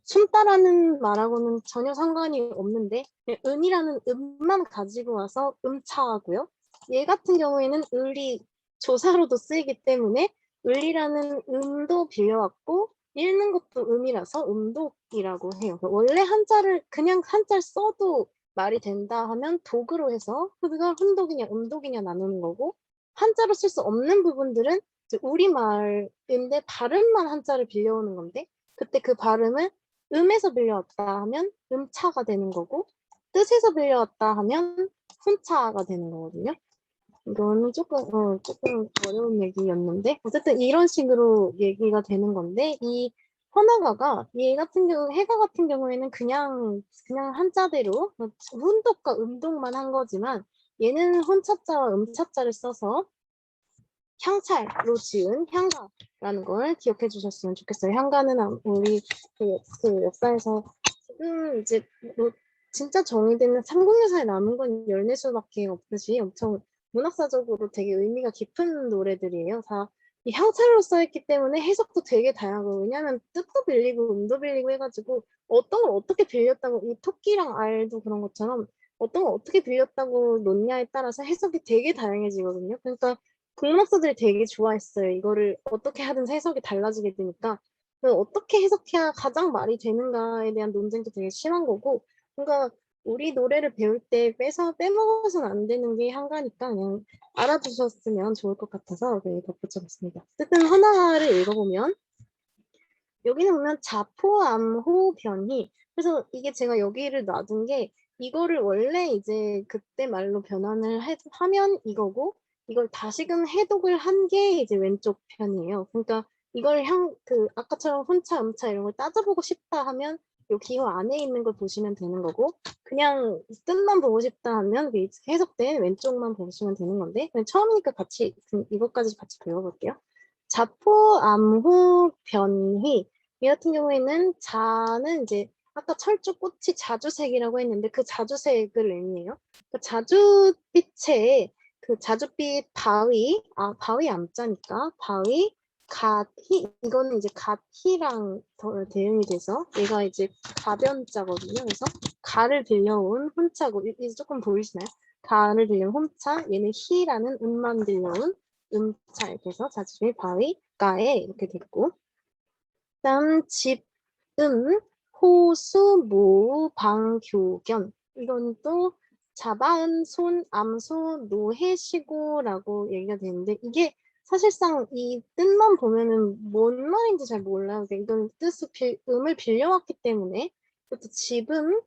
Speaker 1: 숨다라는 말하고는 전혀 상관이 없는데 은이라는 음만 가지고 와서 음차하고요. 얘 같은 경우에는 을이 조사로도 쓰이기 때문에 을이라는 음도 빌려왔고 읽는 것도 음이라서 음독이라고 해요. 원래 한자를 그냥 한자를 써도 말이 된다 하면 독으로 해서 그가 훈독이냐 음독이냐 나누는 거고 한자로 쓸 수 없는 부분들은 이제 우리말인데 발음만 한자를 빌려오는 건데 그때 그 발음을 음에서 빌려왔다 하면 음차가 되는 거고 뜻에서 빌려왔다 하면 훈차가 되는 거거든요. 이거는 조금 어려운 얘기였는데 어쨌든 이런 식으로 얘기가 되는 건데 이 헌화가가 얘 같은 경우 해가 같은 경우에는 그냥 한자대로 훈독과 음독만 한 거지만 얘는 훈차자와 음차자를 써서 향찰로 지은 향가라는 걸 기억해 주셨으면 좋겠어요. 향가는 우리 그 역사에서 지금 이제 뭐 진짜 정의되는 삼국유사에 남은 건 14수밖에 없듯이 엄청 문학사적으로 되게 의미가 깊은 노래들이에요. 다 이 향찰로 써있기 때문에 해석도 되게 다양하고 왜냐하면 뜻도 빌리고 음도 빌리고 해가지고 어떤 걸 어떻게 빌렸다고 이 토끼랑 알도 그런 것처럼 어떤 걸 어떻게 빌렸다고 놓냐에 따라서 해석이 되게 다양해지거든요. 그러니까 국문학자들이 되게 좋아했어요. 이거를 어떻게 하든 해석이 달라지게 되니까 어떻게 해석해야 가장 말이 되는가에 대한 논쟁도 되게 심한 거고 그러니까 우리 노래를 배울 때 빼먹어서는 안 되는 게 한가니까 그냥 알아두셨으면 좋을 것 같아서 덧붙여봤습니다. 어쨌든 하나를 읽어보면 여기는 보면 자포암호 변희 그래서 이게 제가 여기를 놔둔 게 이거를 원래 이제 그때 말로 변환을 하면 이거고 이걸 다시금 해독을 한 게 이제 왼쪽 편이에요. 그러니까 이걸 아까처럼 훈차, 음차 이런 걸 따져보고 싶다 하면 요 기호 안에 있는 걸 보시면 되는 거고 그냥 뜻만 보고 싶다 하면 해석된 왼쪽만 보시면 되는 건데 처음이니까 같이 이것까지 같이 배워볼게요. 자포암호 변희 이 같은 경우에는 자는 이제 아까 철쭉 꽃이 자주색이라고 했는데 그 자주색을 의미해요. 그 자주빛에 그 자주빛 바위 바위 암자니까 바위 갓희 이거는 이제 갓희랑 대응이 돼서 얘가 이제 가변자거든요. 그래서 가를 빌려온 훈차고 이제 조금 보이시나요? 가를 빌려온 훈차 얘는 희라는 음만 빌려온 음차 이렇게 해서 자주빛 바위 가에 이렇게 됐고 그다음 호수, 모우, 방, 교견 이건 또 자바음, 손, 암소, 노해, 시고라고 얘기가 되는데 이게 사실상 이 뜻만 보면은 뭔 말인지 잘 몰라요. 이건 음을 빌려왔기 때문에 또 집음,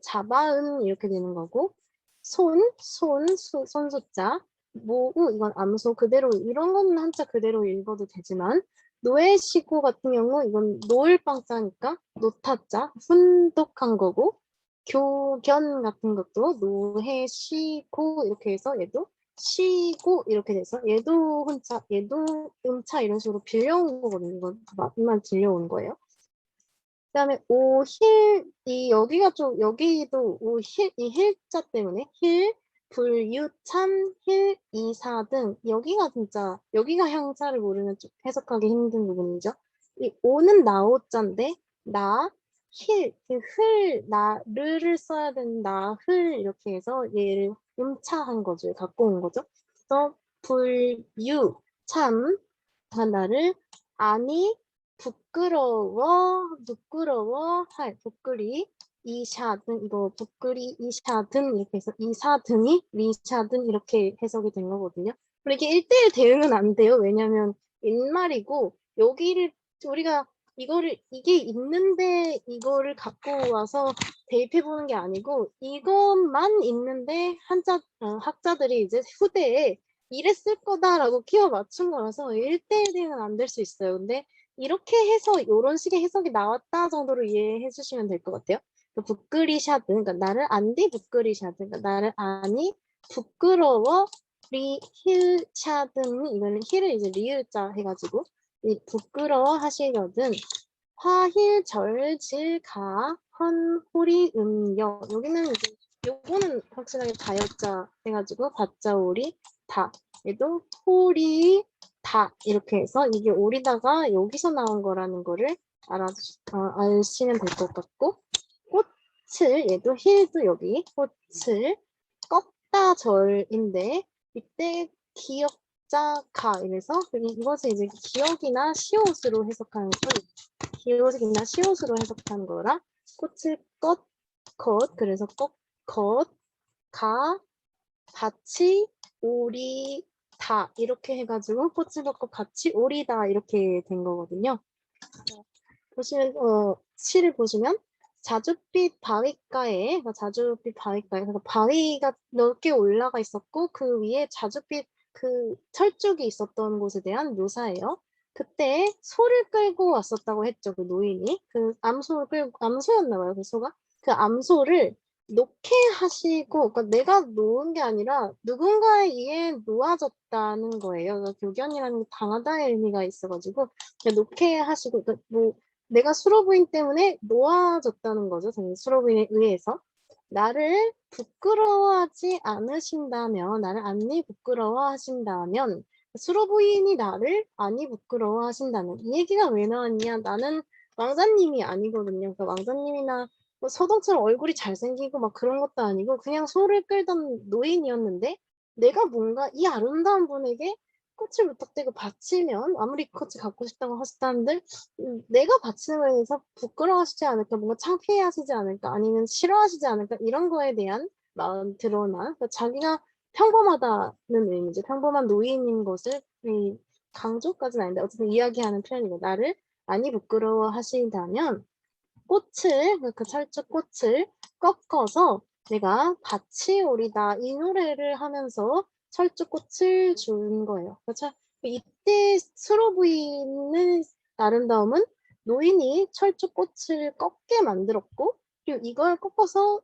Speaker 1: 자바음 이렇게 되는 거고 손소자, 모우 이건 암소 그대로 이런 거는 한자 그대로 읽어도 되지만 노예시고 같은 경우 이건 놓을 빵자니까 노타자 훈독한 거고 교견 같은 것도 노해시고 이렇게 해서 얘도 시고 이렇게 돼서 얘도 훈차 얘도 음차 이런 식으로 빌려온 거거든요. 이건 맛만 들려온 거예요. 그다음에 오힐 여기가 좀 여기도 오힐 이 힐자 때문에 힐 불유 참 힐 이사 등 여기가 진짜 여기가 향자를 모르면 좀 해석하기 힘든 부분이죠. 이 오는 나오자인데 나를 써야 되는 나흘 이렇게 해서 얘를 음차한 거죠. 갖고 온 거죠. 그래서 불유 참 나를 아니 부끄러워할 부끄리 이샤든 이거 부끄리 이샤든 이렇게 해서 이사등이 리샤든 이렇게 해석이 된 거거든요. 그리고 이게 1대1 대응은 안 돼요. 왜냐면 옛말이고 여기를 우리가 이게 있는데 이거를 갖고 와서 대입해 보는 게 아니고 이것만 있는데 학자들이 이제 후대에 이랬을 거다라고 끼워 맞춘 거라서 1대1 대응은 안 될 수 있어요. 근데 이렇게 해서 이런 식의 해석이 나왔다 정도로 이해해 주시면 될 것 같아요. 부끄리샤드, 그러니까 나를 안디 부끄리샤드, 그러니까 나를 아니 부끄러워 리힐샤드는 이거는 힐을 이제 리을자 해가지고 이 부끄러워 하시거든 화힐절질가 헌호리 여기는 이제 요거는 확실하게 다여자 해가지고 가짜오리 다 얘도 호리 다 이렇게 해서 이게 오리다가 여기서 나온 거라는 거를 아시면 될 것 같고 꽃을 얘도 힐도 여기 꽃을 꺾다절인데 이때 기억자가 이래서 이것을 이제 기억이나 시옷으로 해석하는 기억이나 시옷으로 해석하는 거라 꽃을 컷 그래서 것, 가, 같이, 오리, 다 이렇게 해가지고 꼬치벚꽃 같이 오리다 이렇게 된 거거든요. 보시면 시를 보시면 자줏빛 바위가에 그러니까 바위가 넓게 올라가 있었고 그 위에 자줏빛 그 철쭉이 있었던 곳에 대한 묘사예요. 그때 소를 끌고 왔었다고 했죠. 그 노인이 그 암소를 끌고 암소였나 봐요. 그 소가 그 암소를 놓게 하시고 그러니까 내가 놓은 게 아니라 누군가에 의해 놓아졌다는 거예요. 그러니까 교견이라는 게 당하다의 의미가 있어가지고 놓게 하시고 그러니까 뭐 내가 수로부인 때문에 놓아졌다는 거죠. 수로부인에 의해서. 나를 부끄러워하지 않으신다면, 나를 안니 부끄러워하신다면, 수로부인이 나를 안니 부끄러워하신다면, 이 얘기가 왜 나왔냐? 나는 왕자님이 아니거든요. 그러니까 왕자님이나 뭐 서동처럼 얼굴이 잘생기고 막 그런 것도 아니고 그냥 소를 끌던 노인이었는데 내가 뭔가 이 아름다운 분에게 꽃을 부탁드리고 바치면 아무리 꽃을 갖고 싶다고 하시다는데 내가 바치는 거에 대해서 부끄러워하시지 않을까, 뭔가 창피해하시지 않을까, 아니면 싫어하시지 않을까 이런 거에 대한 마음 드러나 그러니까 자기가 평범하다는 의미죠. 평범한 노인인 것을 강조까지는 아닌데 어쨌든 이야기하는 표현이고 나를 많이 부끄러워하신다면 꽃을 그 철쭉 꽃을 꺾어서 내가 밭이 오리다 이 노래를 하면서 철쭉꽃을 준 거예요. 그렇죠? 이때 수로 부인의 아름다움은 노인이 철쭉꽃을 꺾게 만들었고 그리고 이걸 꺾어서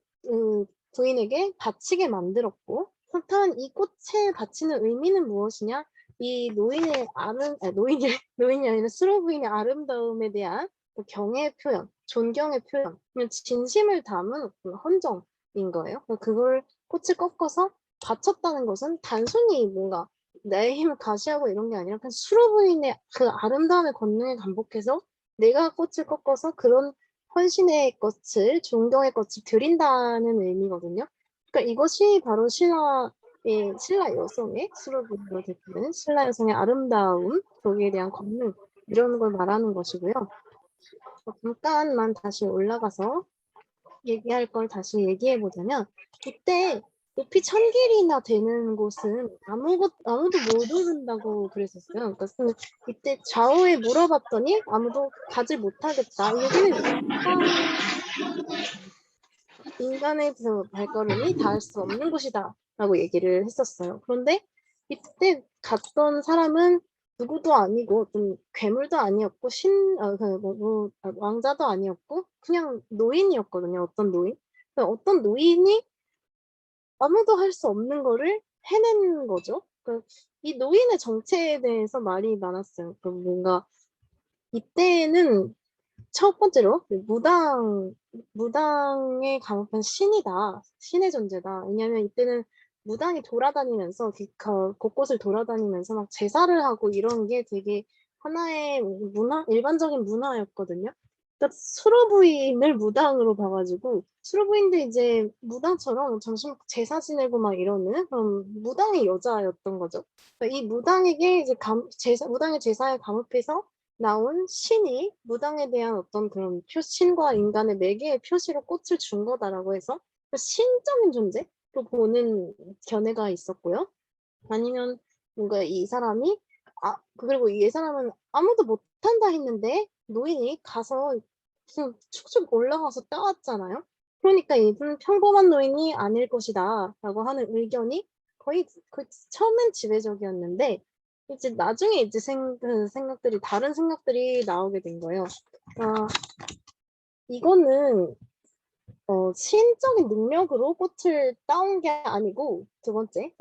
Speaker 1: 부인에게 바치게 만들었고 그렇다면 이 꽃에 바치는 의미는 무엇이냐? 이 노인의 노인이 아니라 수로 부인의 아름다움에 대한 경의 표현, 존경의 표현, 진심을 담은 헌정인 거예요. 그걸 꽃을 꺾어서 바쳤다는 것은 단순히 뭔가 내 힘을 가시하고 이런 게 아니라 그냥 수로 부인의 그 아름다움의 권능에 감복해서 내가 꽃을 꺾어서 그런 헌신의 꽃을, 존경의 꽃을 드린다는 의미거든요. 그러니까 이것이 바로 신라 여성의 수로 부인으로 대표되는 신라 여성의 아름다움, 거기에 대한 권능 이런 걸 말하는 것이고요. 잠깐만 다시 올라가서 얘기할 걸 다시 얘기해 보자면 이때 높이 1000길이나 되는 곳은 아무도 못 오른다고 그랬었어요. 그러니까 이때 좌우에 물어봤더니 아무도 가지 못하겠다. 여기는 인간의 발걸음이 닿을 수 없는 곳이다 라고 얘기를 했었어요. 그런데 이때 갔던 사람은 누구도 아니고 좀 괴물도 아니었고 왕자도 아니었고 그냥 노인이었거든요. 어떤 노인. 어떤 노인이 아무도 할 수 없는 거를 해낸 거죠. 이 노인의 정체에 대해서 말이 많았어요. 뭔가 이때는 첫 번째로 무당에 감옥한 신이다. 신의 존재다. 왜냐면 이때는 무당이 돌아다니면서 곳곳을 돌아다니면서 막 제사를 하고 이런 게 되게 하나의 일반적인 문화였거든요. 그러니까 수로부인을 무당으로 봐가지고 수로부인도 이제 무당처럼 정신 제사 지내고 막 이러는 그런 무당의 여자였던 거죠. 그러니까 이 무당에게 이제 무당의 제사에 감옥해서 나온 신이 무당에 대한 어떤 그런 신과 인간의 매개의 표시로 꽃을 준 거다라고 해서 신적인 존재로 보는 견해가 있었고요. 아니면 뭔가 이 사람이 그리고 이 사람은 아무도 못한다 했는데 노인이 가서 축축 올라가서 따왔잖아요. 그러니까 이분 평범한 노인이 아닐 것이다 라고 하는 의견이 거의 처음엔 지배적이었는데 이제 나중에 이제 다른 생각들이 나오게 된 거예요. 이거는 시인적인 능력으로 꽃을 따온 게 아니고 두 번째,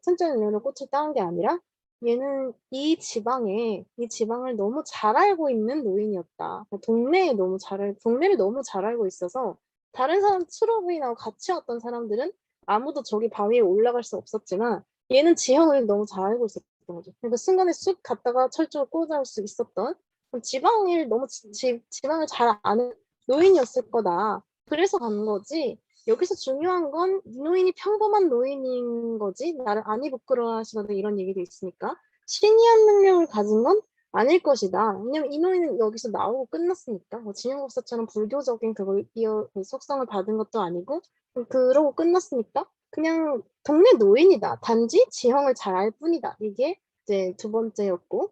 Speaker 1: 천적 능력으로 꽃을 따온 게 아니라 얘는 이 지방을 너무 잘 알고 있는 노인이었다. 동네를 너무 잘 알고 있어서 다른 사람 수로부인하고 같이 왔던 사람들은 아무도 저기 바위에 올라갈 수 없었지만 얘는 지형을 너무 잘 알고 있었던 거죠. 그러니까 순간에 쑥 갔다가 철쭉을 꽂아올 수 있었던 지방을 잘 아는 노인이었을 거다. 그래서 간 거지. 여기서 중요한 건 이 노인이 평범한 노인인 거지. 나를 안이 부끄러워하시거나 이런 얘기도 있으니까. 신이한 능력을 가진 건 아닐 것이다. 왜냐면 이 노인은 여기서 나오고 끝났으니까. 뭐 진영법사처럼 불교적인 그걸 그 속성을 받은 것도 아니고 그러고 끝났으니까 그냥 동네 노인이다. 단지 지형을 잘 알 뿐이다. 이게 이제 두 번째였고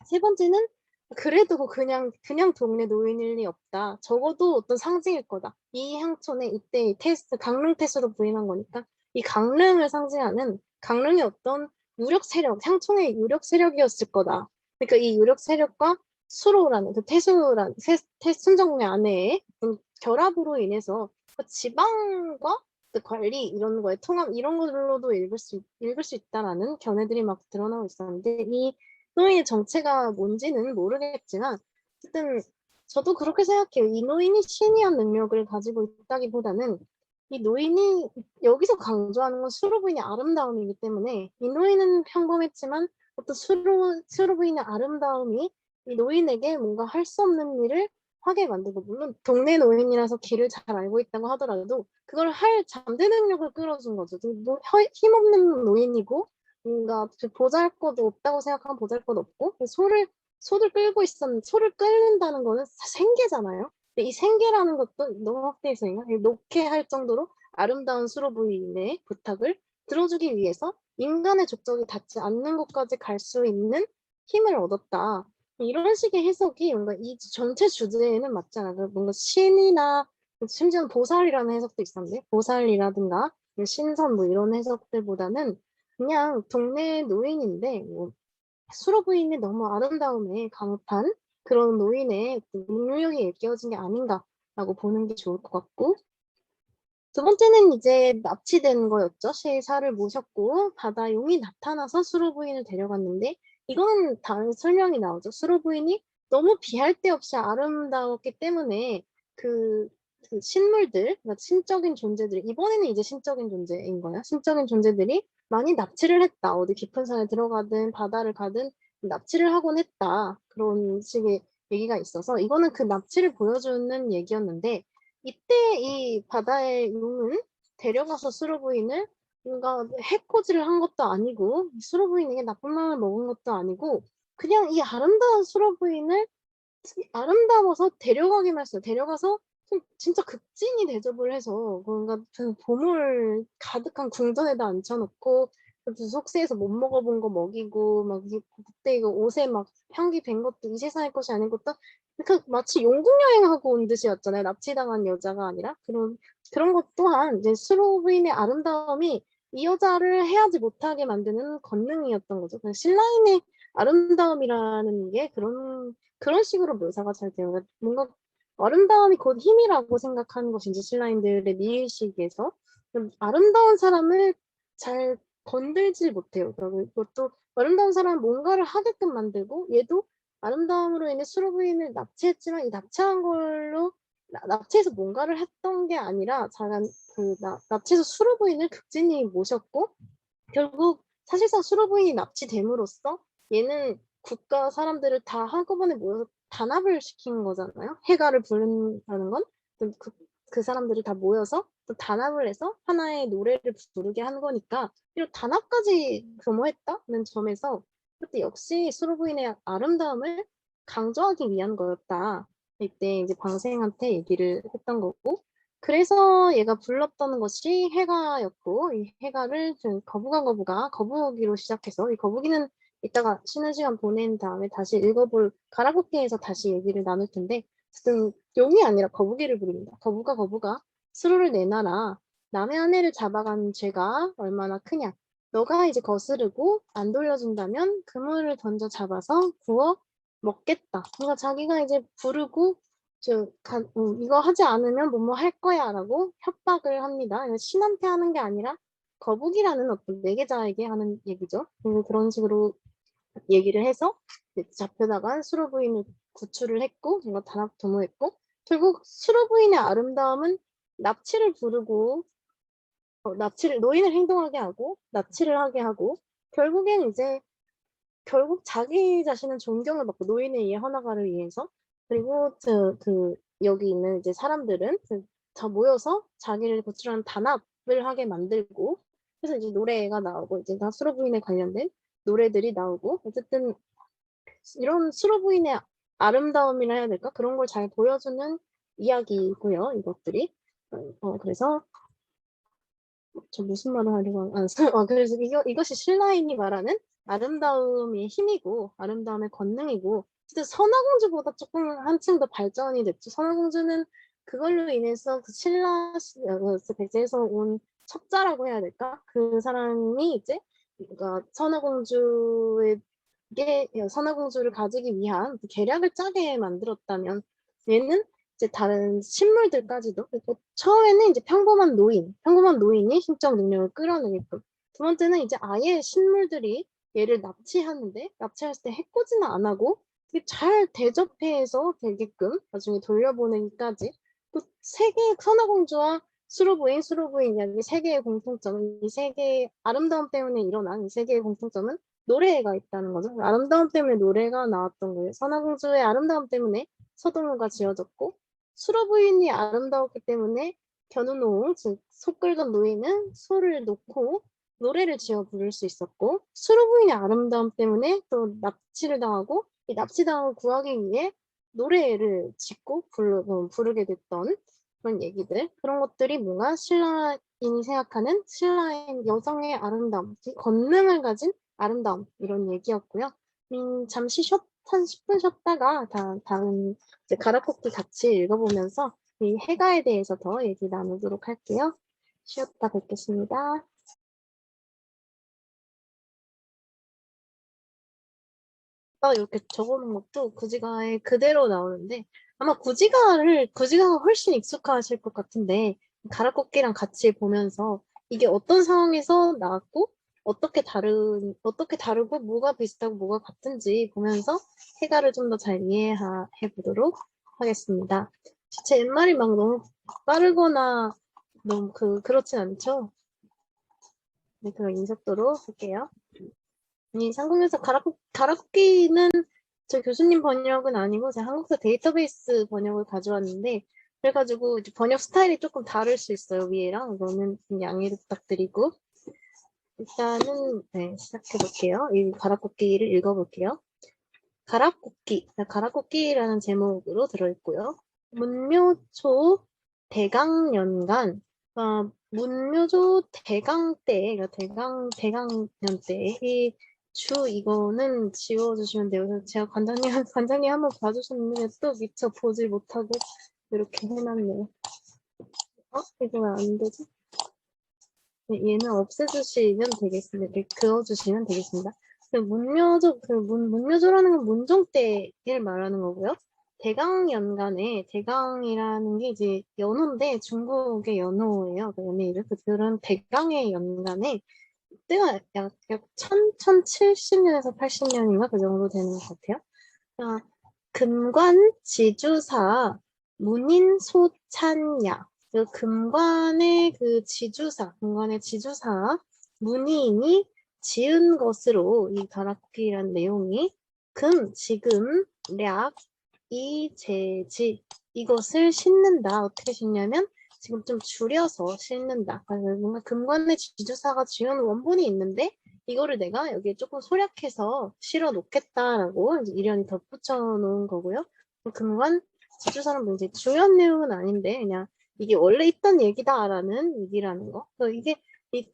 Speaker 1: 세 번째는 그래도 그냥 동네 노인일 리 없다. 적어도 어떤 상징일 거다. 이 향촌의 이때 테스트 강릉 테스트로 부임한 거니까 이 강릉을 상징하는 강릉의 어떤 유력 세력, 향촌의 유력 세력이었을 거다. 그러니까 이 유력 세력과 수로라는 그 태수란 순정네 안에의 어떤 결합으로 인해서 그 지방과 그 관리 이런 거에 통합 이런 걸로도 읽을 수 있다라는 견해들이 막 드러나고 있었는데 이 노인의 정체가 뭔지는 모르겠지만 어쨌든 저도 그렇게 생각해요. 이 노인이 신이한 능력을 가지고 있다기보다는 이 노인이 여기서 강조하는 건 수로 부인의 아름다움이기 때문에 이 노인은 평범했지만 어떤 수로 부인의 아름다움이 이 노인에게 뭔가 할 수 없는 일을 하게 만들고 물론 동네 노인이라서 길을 잘 알고 있다고 하더라도 그걸 할 잠재 능력을 끌어준 거죠. 힘없는 노인이고 뭔가 보잘것 없다고 생각하면 보잘것 없고 소를 끓는다는 거는 생계잖아요. 근데 이 생계라는 것도 너무 확대해서 놓게 할 정도로 아름다운 수로 부인의 부탁을 들어주기 위해서 인간의 족적이 닿지 않는 곳까지 갈 수 있는 힘을 얻었다. 이런 식의 해석이 뭔가 이 전체 주제에는 맞지 않아요. 뭔가 신이나 심지어는 보살이라는 해석도 있었는데 보살이라든가 신선 뭐 이런 해석들보다는 그냥 동네 노인인데 뭐 수로 부인의 너무 아름다움에 감탄 그런 노인의 능력이 일깨워진 게 아닌가라고 보는 게 좋을 것 같고 두 번째는 이제 납치된 거였죠. 시사를 모셨고 바다용이 나타나서 수로 부인을 데려갔는데 이거는 다른 설명이 나오죠. 수로 부인이 너무 비할 데 없이 아름다웠기 때문에 그, 그 신물들, 그러니까 신적인 존재들, 이번에는 이제 신적인 존재인 거야. 신적인 존재들이 많이 납치를 했다. 어디 깊은 산에 들어가든 바다를 가든 납치를 하곤 했다. 그런 식의 얘기가 있어서 이거는 그 납치를 보여주는 얘기였는데 이때 이 바다의 용은 데려가서 수로 부인을 뭔가 해코지를 한 것도 아니고 수로 부인에게 나쁜 마음을 먹은 것도 아니고 그냥 이 아름다운 수로 부인을 아름다워서 데려가기만 했어요. 데려가서 진짜 극진히 대접을 해서 뭔가 그 보물 가득한 궁전에다 앉혀놓고 속세에서 못 먹어본 거 먹이고 막 그때 이거 옷에 막 향기 밴 것도 이 세상의 것이 아닌 것도 그러니까 마치 영국 여행하고 온 듯이었잖아요. 납치당한 여자가 아니라 그런 것 또한 이제 수로 부인의 아름다움이 이 여자를 헤어지 못하게 만드는 권능이었던 거죠. 신라임의 아름다움이라는 게 그런 식으로 묘사가 잘 돼요. 그러니까 뭔가 아름다움이 곧 힘이라고 생각하는 것인지 신라인들의 미의식에서 아름다운 사람을 잘 건들지 못해요. 그것도 아름다운 사람은 뭔가를 하게끔 만들고 얘도 아름다움으로 인해 수로 부인을 납치했지만 이 납치한 걸로 납치해서 뭔가를 했던 게 아니라 납치해서 수로 부인을 극진히 모셨고 결국 사실상 수로 부인이 납치됨으로써 얘는 국가 사람들을 다 한꺼번에 모여서 단합을 시킨 거잖아요. 해가를 부른다는 건 그 사람들이 다 모여서 또 단합을 해서 하나의 노래를 부르게 한 거니까 이런 단합까지 도모했다는 점에서 그때 역시 수로 부인의 아름다움을 강조하기 위한 거였다. 이때 이제 방생한테 얘기를 했던 거고 그래서 얘가 불렀던 것이 해가였고 이 해가를 거북아 거북이로 시작해서 이 거북이는 이따가 쉬는 시간 보낸 다음에 다시 읽어볼 가라곡기에서 다시 얘기를 나눌 텐데 어쨌든 용이 아니라 거북이를 부릅니다. 거북아 수로를 내놔라. 남의 아내를 잡아간 죄가 얼마나 크냐. 너가 이제 거스르고 안 돌려준다면 그물을 던져 잡아서 구워 먹겠다. 그러니까 자기가 이제 부르고 이거 하지 않으면 뭐뭐 할 거야 라고 협박을 합니다. 신한테 하는 게 아니라 거북이라는 어떤 매개자에게 하는 얘기죠. 그런 식으로 얘기를 해서 잡혀나간 수로 부인을 구출을 했고 뭔가 단합 도모했고 결국 수로 부인의 아름다움은 납치를 부르고 납치를 노인을 행동하게 하고 납치를 하게 하고 결국엔 이제 결국 자기 자신은 존경을 받고 노인에 의해 헌화가를 위해서 그리고 여기 있는 이제 사람들은 다 모여서 자기를 구출하는 단합을 하게 만들고 그래서 이제 노래가 나오고 이제 다 수로 부인에 관련된 노래들이 나오고 어쨌든 이런 수로 부인의 아름다움이라 해야 될까? 그런 걸 잘 보여주는 이야기고요. 이것들이. 그래서 저 무슨 말을 하려고 그래서 이것이 신라인이 말하는 아름다움의 힘이고 아름다움의 권능이고 진짜 선화공주보다 조금 한층 더 발전이 됐죠. 선화공주는 그걸로 인해서 그 백제에서 온 첩자라고 해야 될까? 그 사람이 이제 그러니까 선화공주를 가지기 위한 그 계략을 짜게 만들었다면 얘는 이제 다른 식물들까지도 그리고 처음에는 이제 평범한 노인이 심적 능력을 끌어내게끔 두 번째는 이제 아예 식물들이 얘를 납치했을 때 해코지는 안 하고 되게 잘 대접해서 되게끔 나중에 돌려보내기까지 또 세 개의 선화공주와 수로부인 이야기 세 개의 공통점은 이 세 개의 아름다움 때문에 일어난 이 세 개의 공통점은 노래가 있다는 거죠. 아름다움 때문에 노래가 나왔던 거예요. 선화공주의 아름다움 때문에 서동호가 지어졌고 수로 부인이 아름다웠기 때문에 견우노, 즉 소 끌던 노인은 소를 놓고 노래를 지어 부를 수 있었고 수로 부인의 아름다움 때문에 또 납치를 당하고 이 납치당을 구하기 위해 노래를 짓고 부르게 됐던 그런 얘기들 그런 것들이 뭔가 신라인이 생각하는 신라인 여성의 아름다움, 권능을 가진 아름다움 이런 얘기였고요. 잠시 한 10분 쉬었다가 다음 이제 가라포키 같이 읽어보면서 이 해가에 대해서 더 얘기 나누도록 할게요. 쉬었다 뵙겠습니다. 이렇게 적어놓은 것도 구지가에 그대로 나오는데 아마 구지가가 훨씬 익숙하실 것 같은데 가라꽃기랑 같이 보면서 이게 어떤 상황에서 나왔고 어떻게 다르고 뭐가 비슷하고 뭐가 같은지 보면서 해가를 좀 더 잘 이해해 보도록 하겠습니다. 제 말이 막 너무 빠르거나 너무 그렇진 않죠? 네, 그럼 인속도로 할게요. 이 상공에서 가라쿠키는 저 교수님 번역은 아니고 제가 한국사 데이터베이스 번역을 가져왔는데 그래가지고 이제 번역 스타일이 조금 다를 수 있어요. 위에랑 이거는 좀 양해 부탁드리고 일단은 네, 시작해 볼게요. 이 가라쿠키를 읽어볼게요. 가라쿠키라는 제목으로 들어있고요. 문묘초 대강연간 문묘조 대강 때, 그러니까 대강년 때, 이거는 지워주시면 돼요. 그래서 제가 관장님 한번 봐주셨는데 또 미처 보질 못하고 이렇게 해놨네요. 이거 왜 안 되지? 네, 얘는 없애주시면 되겠습니다. 이렇게 그어주시면 되겠습니다. 문묘조라는 건 문종 때를 말하는 거고요. 대강이라는 게 이제 연호인데 중국의 연호예요. 그 연의 이름. 그런 대강의 연간에 때가 약 1070년에서 80년인가 그 정도 되는 것 같아요. 금관 지주사 문인 소찬야 그 금관의 지주사 문인이 지은 것으로 이 다락기란 내용이 지금 이재지 이것을 싣는다. 어떻게 싣냐면 지금 좀 줄여서 싣는다. 뭔가 금관의 지주사가 지은 원본이 있는데 이거를 내가 여기에 조금 소략해서 실어 놓겠다라고 이제 이련이 덧붙여 놓은 거고요. 금관 지주사는 뭐 이제 중요한 내용은 아닌데 그냥 이게 원래 있던 얘기다라는 얘기라는 거. 이게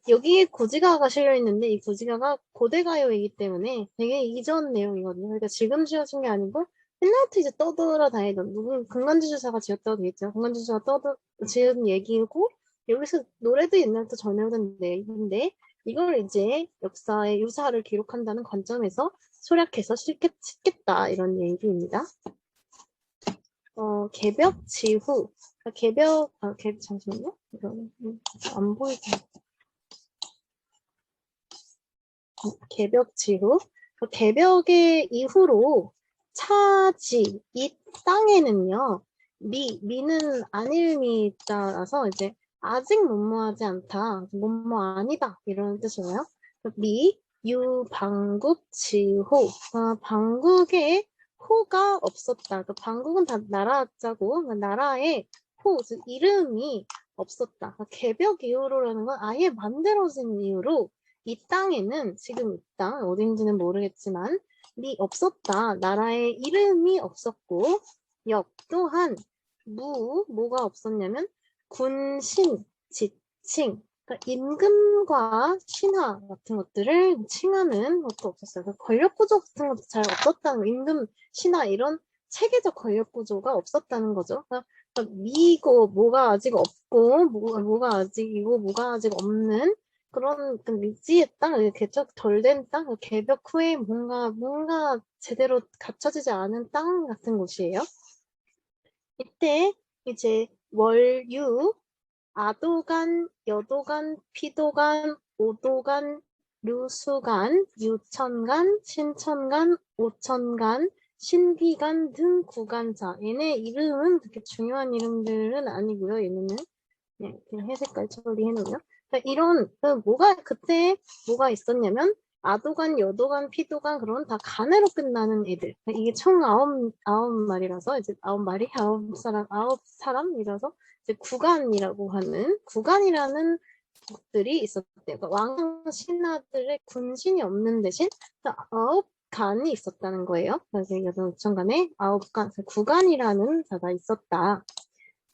Speaker 1: 여기에 고지가가 실려 있는데 이 고지가가 고대가요이기 때문에 되게 이전 내용이거든요. 그러니까 지금 지어진 게 아니고 옛날부터 이제 떠돌아다니던 누군 금관지주사가 지었다고 되겠죠. 금관지주사가 지은 얘기고 여기서 노래도 옛날부터 전해오던 얘기인데 이걸 이제 역사의 유사를 기록한다는 관점에서 소략해서 싣겠다 이런 얘기입니다. 개벽지후 잠시만요. 안 보이죠. 개벽지후 개벽의 이후로 차지 이 땅에는요 미는 안일미 따라서 이제 아직 뭐뭐하지 않다 뭐뭐 아니다 이런 뜻이에요. 유방국 지호 방국에 호가 없었다. 방국은 다 나라자고 나라의 호 즉 이름이 없었다. 개벽 이후로라는 건 아예 만들어진 이유로 이 땅에는 지금 이 땅 어딘지는 모르겠지만 없었다. 나라의 이름이 없었고, 역 또한 뭐가 없었냐면 군신, 지칭, 그러니까 임금과 신하 같은 것들을 칭하는 것도 없었어요. 그러니까 권력 구조 같은 것도 잘 없었다는 거. 임금, 신하 이런 체계적 권력 구조가 없었다는 거죠. 그러니까 미고 뭐가 아직 없고 뭐가 아직이고 뭐가 아직 없는 그런 그 미지의 땅, 개척 덜 된 땅, 개벽 후에 뭔가 제대로 갖춰지지 않은 땅 같은 곳이에요. 이때 이제 월유, 아도간, 여도간, 피도간, 오도간, 류수간, 유천간, 신천간, 오천간, 신비간 등 구간자. 얘네 이름은 그렇게 중요한 이름들은 아니고요. 얘네는 그냥 회색깔 처리해놓으면. 그러니까 이런 그때 뭐가 있었냐면 아도간, 여도간, 피도간 그런 다 간으로 끝나는 애들. 그러니까 이게 총 아홉 마리라서 이제 아홉 사람이라서 이제 구간이라고 하는 구간이라는 것들이 있었대요. 그러니까 왕 신하들의 군신이 없는 대신 아홉 간이 있었다는 거예요. 그래서 여덟 천간에 아홉 간, 구간이라는 자가 있었다.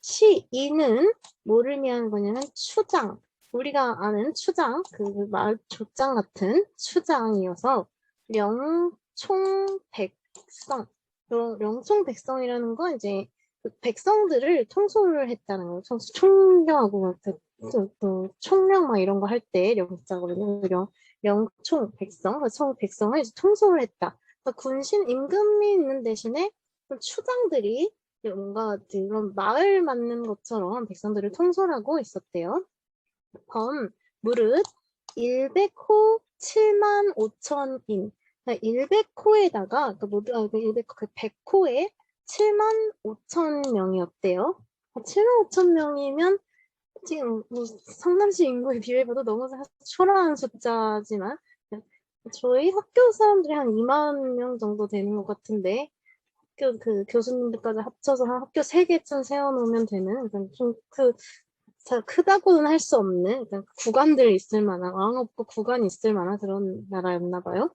Speaker 1: 시인은 뭐를 의미하는 거냐면 추장. 우리가 아는 추장, 그 마을 족장 같은 추장이어서 명총백성. 명총백성이라는 건 이제 그 백성들을 통솔을 했다는 거예요. 총령하고 또 총령 막 이런 거 할 때 명자거든요. 명총백성, 총백성을 이제 통솔을 했다. 그러니까 군신 임금이 있는 대신에 추장들이 뭔가 이런 마을 맞는 것처럼 백성들을 통솔하고 있었대요. 무릇 100호 7만 5천인. 100호에다가 그 모두 100호에 7만 5천 명이었대요. 7만 5천 명이면 지금 뭐 성남시 인구에 비해봐도 너무 초라한 숫자지만 저희 학교 사람들이 한 2만 명 정도 되는 것 같은데 그 교수님들까지 합쳐서 한 학교 3개쯤 세워놓으면 되는 크다고는 할 수 없는 구간들 있을 만한 왕 없고 구간이 있을 만한 그런 나라였나 봐요.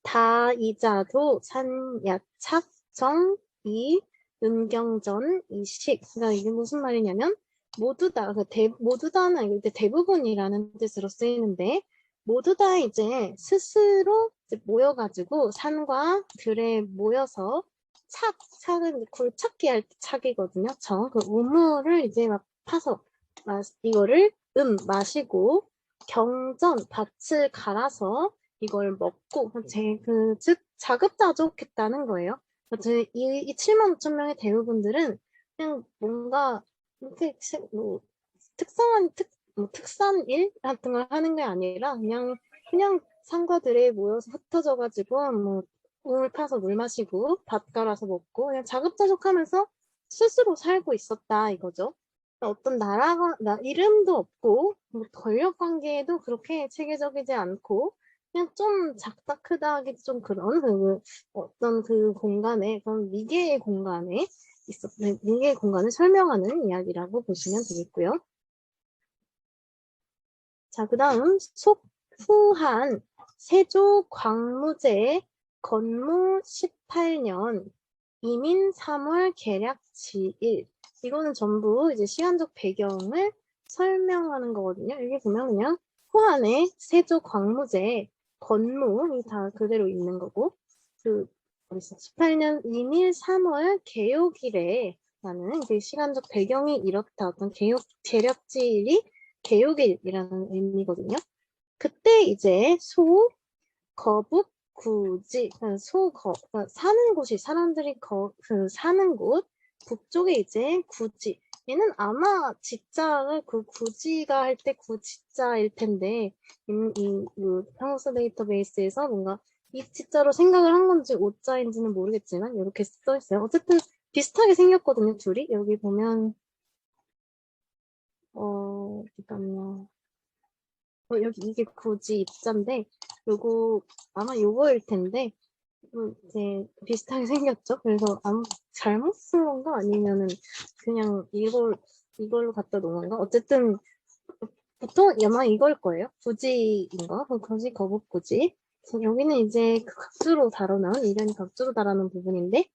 Speaker 1: 다이자도 산야착 정이 은경전 이식. 그러니까 이게 무슨 말이냐면 모두 다 모두 다는 이때 대부분이라는 뜻으로 쓰이는데 모두 다 이제 스스로 이제 모여가지고 산과 들에 모여서 착은 굴착기 할 때 착이거든요. 그 우물을 이제 막 파서 이거를 마시고 경전 밭을 갈아서 이걸 먹고 즉 자급자족했다는 거예요. 이 7만 5천 명의 대부분들은 그냥 뭔가 이렇게 뭐 특산 일 같은 걸 하는 게 아니라 그냥 상가들에 모여서 흩어져 가지고 뭐 물 파서 물 마시고 밥 갈아서 먹고 그냥 자급자족하면서 스스로 살고 있었다 이거죠. 어떤 이름도 없고 뭐 권력 관계에도 그렇게 체계적이지 않고 그냥 좀 작다 크다 하기 좀 그런 어떤 그 공간에 그런 미개의 공간에 미개의 공간을 설명하는 이야기라고 보시면 되겠고요. 자, 그 다음 속후한 세조 광무제 건무 18년 이민 3월 개략 지일. 이거는 전부 이제 시간적 배경을 설명하는 거거든요. 여기 보면 그냥 후한의 세조 광무제 건무이 다 그대로 있는 거고 그 18년 이민 3월 개요일에 라는 그 시간적 배경이 이렇다. 어떤 개략지일이 개요일이라는 의미거든요. 그때 이제 거북 구지 사는 곳이 사람들이 사는 곳 북쪽에 이제 구지 얘는 아마 지자를 구지가 할 때 구지자일 텐데 이 한국사 데이터베이스에서 뭔가 이 지자로 생각을 한 건지 오자인지는 모르겠지만 이렇게 써 있어요. 어쨌든 비슷하게 생겼거든요, 둘이. 여기 보면 잠깐만요. 여기 이게 굳이 입자인데 요거 아마 요거일 텐데 이제 비슷하게 생겼죠. 그래서 잘못 쓴 건가 아니면은 그냥 이걸로 갖다 놓은 건가? 어쨌든 보통 아마 이걸 거예요. 굳이인가? 굳이 거북 굳이. 그래서 여기는 이제 그 각주로 달아놓은, 이련이 각주로 달아놓은 부분인데,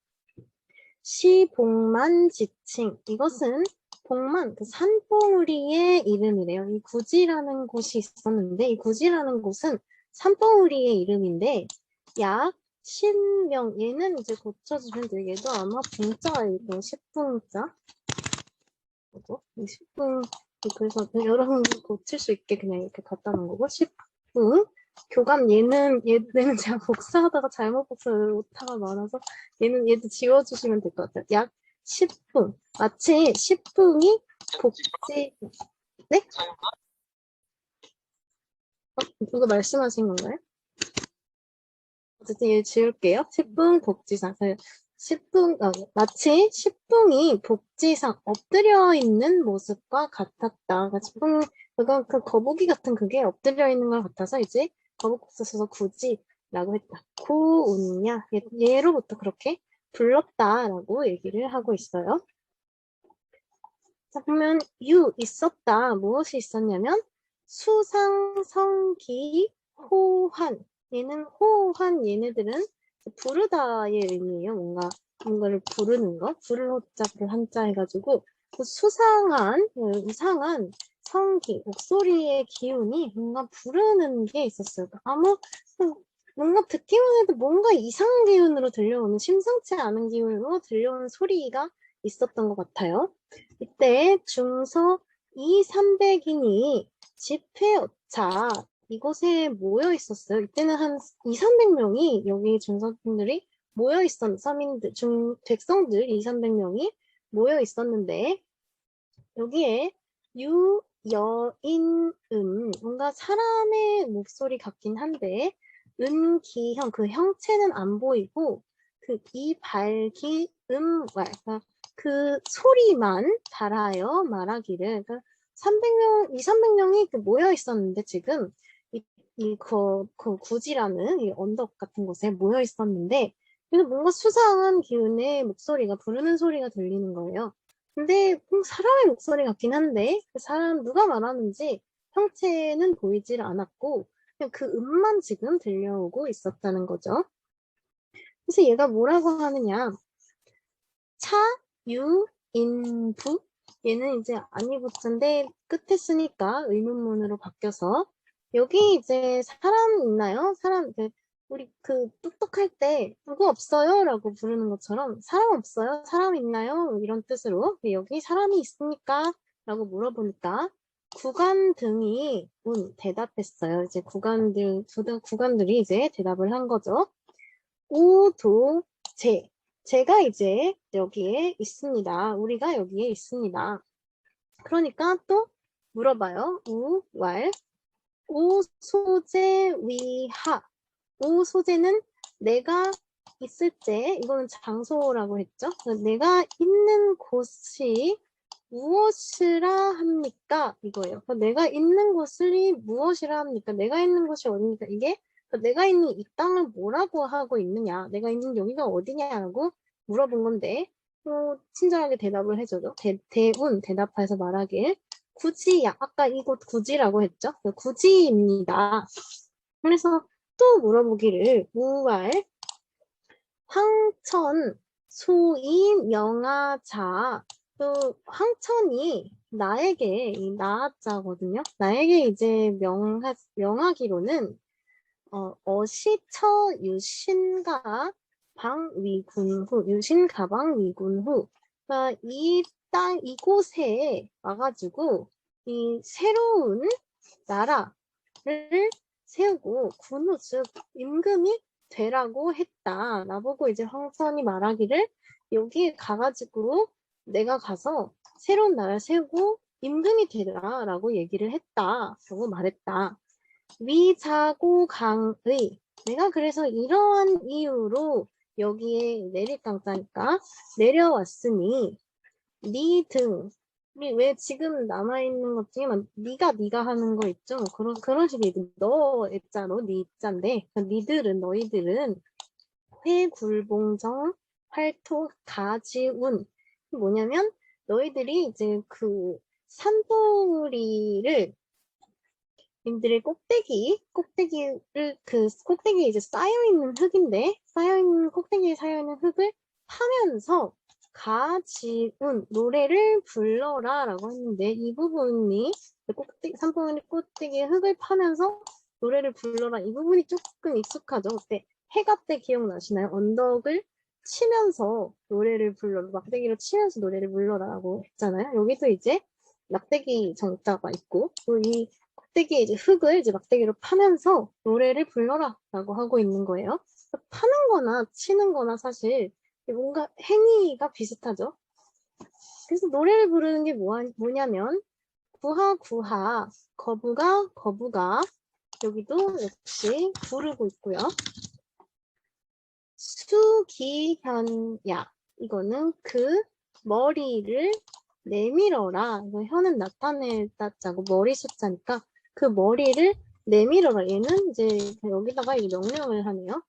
Speaker 1: 시복만지칭. 이것은 복만, 그 산봉우리의 이름이래요. 이 구지라는 곳이 있었는데, 이 구지라는 곳은 산봉우리의 이름인데, 약 10명, 얘는 이제 고쳐주면 돼요. 얘도 아마 분자일 거예요. 10분자. 뭐죠? 10분, 그래서 여러분이 고칠 수 있게 그냥 이렇게 갖다 놓은 거고, 10분. 교감 얘는 제가 복사하다가 잘못 복사를 오타가 많아서 얘도 지워주시면 될 것 같아요. 약 10분. 마치 10분이 복지, 네? 누가 말씀하신 건가요? 어쨌든 얘 지울게요. 10분 복지상. 10분, 마치 10분이 복지상 엎드려 있는 모습과 같았다. 그러니까 10분, 그건 그 거북이 같은 그게 엎드려 있는 것 같아서 이제 거북국수 써서 굳이라고 했다. 구운냐? 얘로부터 그렇게 불렀다라고 얘기를 하고 있어요. 자, 보면 있었다. 무엇이 있었냐면 수상, 성기, 호환. 얘네들은 부르다의 의미예요. 뭔가를 부르는 거. 부를 호자를 한자 해가지고 그 수상한, 이상한 성기, 목소리의 기운이 뭔가 부르는 게 있었어요. 뭔가 듣기만 해도 뭔가 이상한 기운으로 들려오는, 심상치 않은 기운으로 들려오는 소리가 있었던 것 같아요. 이때 중서 2,300인이 집회업차 이곳에 모여 있었어요. 이때는 한 2,300명이 여기 중서분들이 모여 있었, 서민들, 백성들 2,300명이 모여 있었는데 여기에 뭔가 사람의 목소리 같긴 한데 은기형, 그 형체는 안 보이고 그 이발기 왈, 그러니까 그 소리만 달아요, 말하기를. 그러니까 300명, 모여 있었는데 지금 그 구지라는 이 언덕 같은 곳에 모여 있었는데 그래서 뭔가 수상한 기운의 목소리가, 부르는 소리가 들리는 거예요. 근데 사람의 목소리 같긴 한데 그 사람 누가 말하는지 형체는 보이질 않았고 그냥 그 음만 지금 들려오고 있었다는 거죠. 그래서 얘가 뭐라고 하느냐? 차유인부, 얘는 이제 아니부터인데 끝에 쓰니까 의문문으로 바뀌어서 여기 이제 사람 있나요? 우리 그 똑똑할 때 누구 없어요? 라고 부르는 것처럼 사람 없어요? 사람 있나요? 이런 뜻으로 여기 사람이 있습니까? 라고 물어보니까 구간 등이 대답했어요. 이제 구간들이 이제 대답을 한 거죠. 우도제, 제가 이제 여기에 있습니다. 우리가 여기에 있습니다. 그러니까 또 물어봐요. 우왈 오소제 위하. 오소제는 내가 있을 때, 이거는 장소라고 했죠. 내가 있는 곳이 무엇이라 합니까? 이거예요. 내가 있는 곳이 무엇이라 합니까? 내가 있는 곳이 어디입니까? 이게 내가 있는 이 땅을 뭐라고 하고 있느냐? 내가 있는 여기가 어디냐라고 물어본 건데 친절하게 대답을 해줘도 대답해서 말하길 굳이 아까 이곳 굳이라고 했죠? 굳이입니다. 그래서 또 물어보기를 우왈 황천 소이 명하자. 또 황천이 나에게 이 나자거든요. 나에게 이제 명하기로는 어시처 유신가 방위군후, 유신가방 위군후. 그러니까 이곳에 와가지고 이 새로운 나라를 세우고 군후, 즉 임금이 되라고 했다. 나보고 이제 황천이 말하기를 여기에 가가지고 내가 가서 새로운 나라를 세우고 임금이 되라 라고 얘기를 했다 라고 말했다. 위자고강의, 내가 그래서 이러한 이유로 여기에 내릴강자니까 내려왔으니 니 등, 왜 지금 남아있는 것 중에 네가 하는 거 있죠? 그런 식의 너 애자로 니 자인데 너희들은 회굴봉정 활토 가지운, 뭐냐면 너희들이 이제 그 산봉우리를 님들의 꼭대기를 그 꼭대기에 이제 쌓여있는 흙인데 꼭대기에 쌓여있는 흙을 파면서 가지운 노래를 불러라 라고 했는데 이 부분이 꼭대기 3번의 꼭대기에 흙을 파면서 노래를 불러라 이 부분이 조금 익숙하죠. 그때 해가 때 기억나시나요? 언덕을 치면서 노래를 불러라 막대기로 치면서 노래를 불러라라고 했잖아요. 여기도 이제 막대기 정자가 있고 이 막대기에 이제 흙을 이제 막대기로 파면서 노래를 불러라라고 하고 있는 거예요. 파는 거나 치는 거나 사실 뭔가 행위가 비슷하죠. 그래서 노래를 부르는 게 뭐냐면 구하 구하 거부가 거부가 여기도 역시 부르고 있고요. 수기현야 이거는 그 머리를 내밀어라. 이거 현은 나타내다자고 머리 숫자니까 그 머리를 내밀어라. 얘는 이제 여기다가 이 명령을 하네요.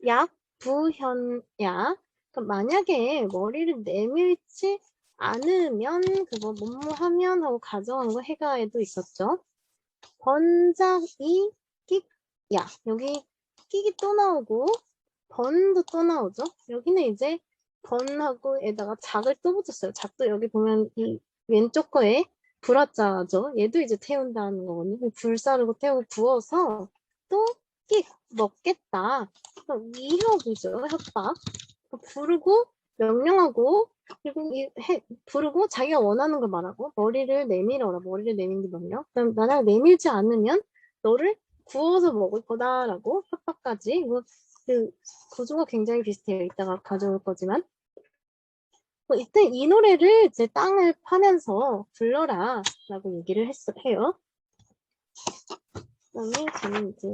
Speaker 1: 약 부현야. 그럼 만약에 머리를 내밀지 않으면 그거 뭐뭐하면 하고 가정한 거 해가에도 있었죠. 번작이 끽야. 여기 끽이 또 나오고 번도 또 나오죠. 여기는 이제 번하고에다가 작을 또 붙였어요. 작도 여기 보면 이 왼쪽 거에 불화자죠. 얘도 이제 태운다는 거거든요. 불 사르고 태우고 부어서 또 끽 먹겠다. 위협이죠. 협박. 부르고 명령하고 그리고 부르고 자기가 원하는 걸 말하고 머리를 내밀어라. 머리를 내밀기 명령. 그럼 만약 내밀지 않으면 너를 구워서 먹을 거다라고 협박까지. 그 구조가 굉장히 비슷해요. 이따가 가져올 거지만. 이때 이 노래를 이제 땅을 파면서 불러라 라고 얘기를 해요. 그다음에 저는 이제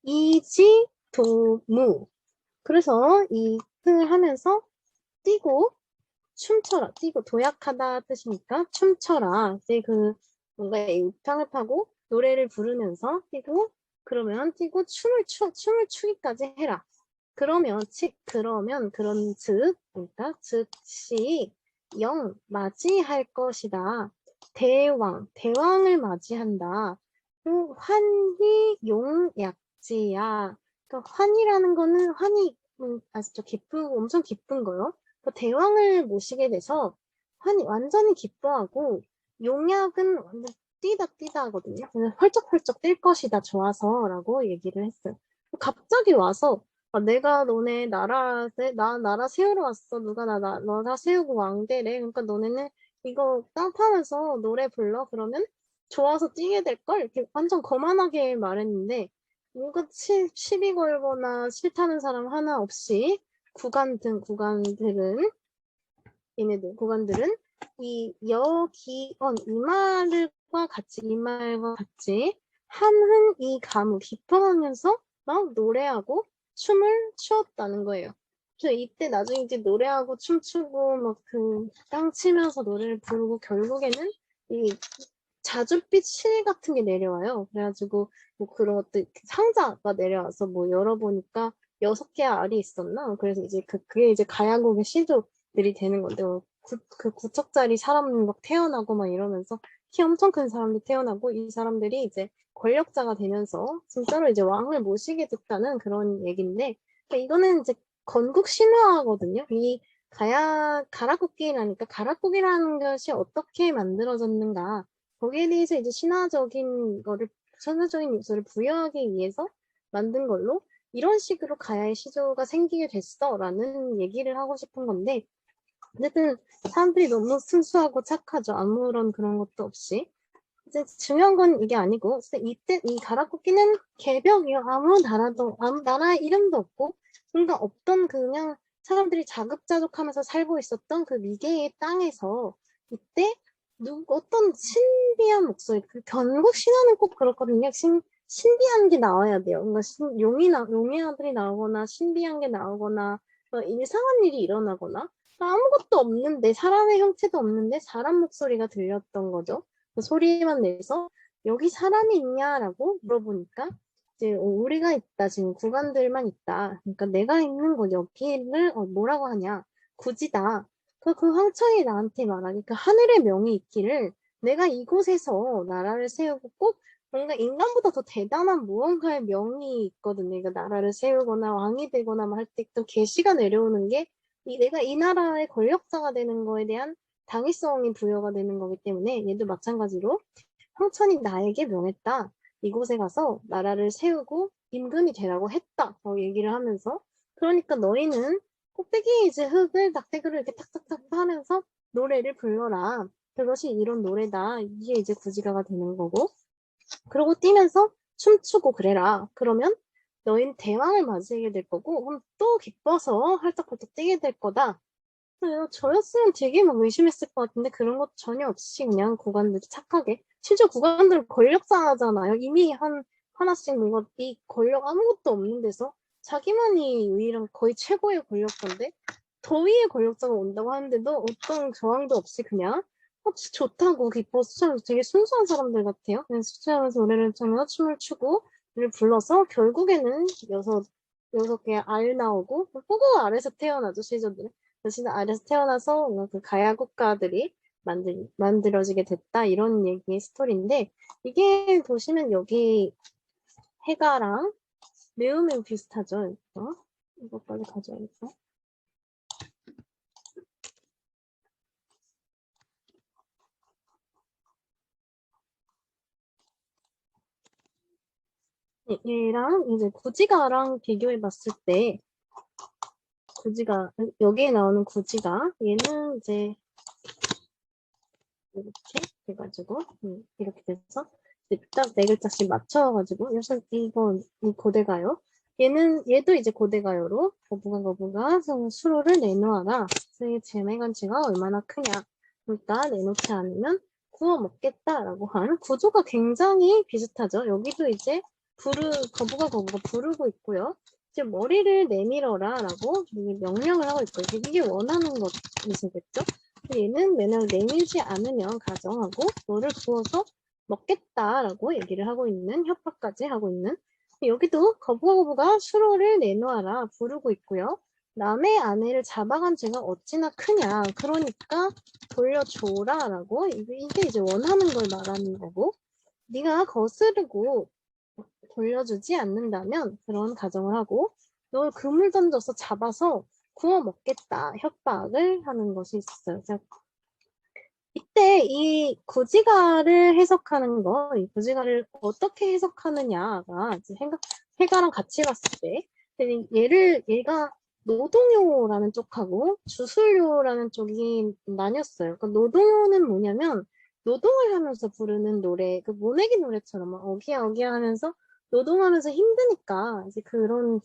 Speaker 1: 이지도무. 그래서 이 흥을 하면서 뛰고 춤춰라. 뛰고 도약하다 뜻이니까 춤춰라. 이제 그 뭔가 우탕을 파고 노래를 부르면서 뛰고 그러면 뛰고 춤을 추기까지 해라. 그러면 그런 즉 그러니까 즉시 영 맞이할 것이다. 대왕을 맞이한다. 환희 용약지야. 그러니까 환희라는 거는 환희 아시죠? 엄청 기쁜 거요. 그러니까 대왕을 모시게 돼서 완전히 기뻐하고 용약은 완전 뛰다 하거든요. 펄쩍펄쩍 뛸 것이다 좋아서라고 얘기를 했어요. 갑자기 와서 내가 너네 나라 세우러 왔어. 누가 나라 세우고 왕대래. 그러니까 너네는 이거 땅 파면서 노래 불러. 그러면 좋아서 뛰게 될걸? 이렇게 완전 거만하게 말했는데 뭔가 시비 걸거나 싫다는 사람 하나 없이 구간들은 이 여기언 이 말과 같이 한흔 이 가무 기뻐하면서 막 노래하고 춤을 추었다는 거예요. 그래서 이때 나중에 이제 노래하고 춤추고 막 그 땅 치면서 노래를 부르고 결국에는 이 자줏빛 실 같은 게 내려와요. 그래가지고 뭐 그런 것들 상자가 내려와서 뭐 열어보니까 6개의 알이 있었나? 그래서 이제 그게 이제 가야국의 시조들이 되는 건데 그 9척짜리 사람 막 태어나고 막 이러면서 키 엄청 큰 사람들 태어나고 이 사람들이 이제 권력자가 되면서 진짜로 이제 왕을 모시게 됐다는 그런 얘기인데 그러니까 이거는 이제 건국 신화거든요. 이 가락국기라니까 가락국이라는 것이 어떻게 만들어졌는가 거기에 대해서 이제 신화적인 요소를 부여하기 위해서 만든 걸로 이런 식으로 가야의 시조가 생기게 됐어라는 얘기를 하고 싶은 건데 어쨌든 사람들이 너무 순수하고 착하죠. 아무런 그런 것도 없이. 이제 중요한 건 이게 아니고 이때 이 가락국기는 개벽이요. 아무 나라 이름도 없고 뭔가 없던 그냥 사람들이 자급자족하면서 살고 있었던 그 미개의 땅에서 이때 어떤 신비한 목소리, 그 견국 신화는 꼭 그렇거든요. 신비한 게 나와야 돼요. 뭔가 용의 아들이 나오거나 신비한 게 나오거나 이상한 일이 일어나거나 아무것도 없는데 사람의 형체도 없는데 사람 목소리가 들렸던 거죠. 그 소리만 내서 여기 사람이 있냐라고 물어보니까 이제 우리가 있다. 지금 구간들만 있다. 그러니까 내가 있는 곳 여기를 뭐라고 하냐. 굳이다. 그 황천이 나한테 말하니 그 하늘의 명이 있기를 내가 이곳에서 나라를 세우고 꼭 뭔가 인간보다 더 대단한 무언가의 명이 있거든. 내가 나라를 세우거나 왕이 되거나 할 때 또 계시가 내려오는 게 내가 이 나라의 권력자가 되는 거에 대한 당위성이 부여가 되는 거기 때문에 얘도 마찬가지로 황천이 나에게 명했다. 이곳에 가서 나라를 세우고 임금이 되라고 했다. 얘기를 하면서 그러니까 너희는 꼭대기에 이제 흙을 낙대글을 이렇게 탁탁탁 하면서 노래를 불러라. 그것이 이런 노래다. 이게 이제 구지가가 되는 거고. 그러고 뛰면서 춤추고 그래라. 그러면 너희는 대왕을 맞이하게 될 거고, 그럼 또 기뻐서 활짝활짝 뛰게 될 거다. 저였으면 되게 막 의심했을 것 같은데 그런 것도 전혀 없이 그냥 구간들이 착하게. 심지어 구간들 권력자잖아요. 이미 하나씩 뭔가 이 권력 아무것도 없는 데서 자기만이 유일한 거의 최고의 권력자인데 더 위의 권력자가 온다고 하는데도 어떤 저항도 없이 그냥 좋다고 기뻐서 수차면서 되게 순수한 사람들 같아요. 그냥 수차면서 노래를 하면서 춤을 추고 노래를 불러서 결국에는 여섯 개의 알 나오고 꼬고 알에서 태어나죠 시저들은. 대신 알에서 태어나서 뭔가 그 가야 국가들이 만들어지게 됐다 이런 얘기의 스토리인데 이게 보시면 여기 해가랑 매우 비슷하죠. 이것까지 가져야겠다. 얘랑 이제 구지가랑 비교해 봤을 때 구지가 여기에 나오는 구지가 얘는 이제 이렇게 해가지고 이렇게 돼서 딱 네 글자씩 맞춰가지고 요새 이건 이 고대가요. 얘도 이제 고대가요로 거부가 수로를 내놓아라. 그의 재매간치가 얼마나 크냐. 그러니까 내놓지 않으면 구워 먹겠다라고 하는 구조가 굉장히 비슷하죠. 여기도 이제 거부가 부르고 있고요. 이제 머리를 내밀어라라고 명령을 하고 있고요. 이게 원하는 것이겠죠. 얘는 맨날 내밀지 않으면 가정하고 너를 구워서 먹겠다라고 얘기를 하고 있는 협박까지 하고 있는 여기도 거부가 수로를 내놓아라 부르고 있고요. 남의 아내를 잡아간 죄가 어찌나 크냐 그러니까 돌려줘라라고 이게 이제 원하는 걸 말하는 거고 네가 거스르고 돌려주지 않는다면 그런 가정을 하고 널 그물 던져서 잡아서 구워 먹겠다 협박을 하는 것이 있었어요. 이때 이 구지가를 해석하는 거, 이 구지가를 어떻게 해석하느냐가 이제 해가랑 같이 봤을 때, 얘가 노동요라는 쪽하고 주술요라는 쪽이 나뉘었어요. 그러니까 노동요는 뭐냐면 노동을 하면서 부르는 노래, 그 모내기 노래처럼 막 어기야 어기야 하면서 노동하면서 힘드니까 이제 그런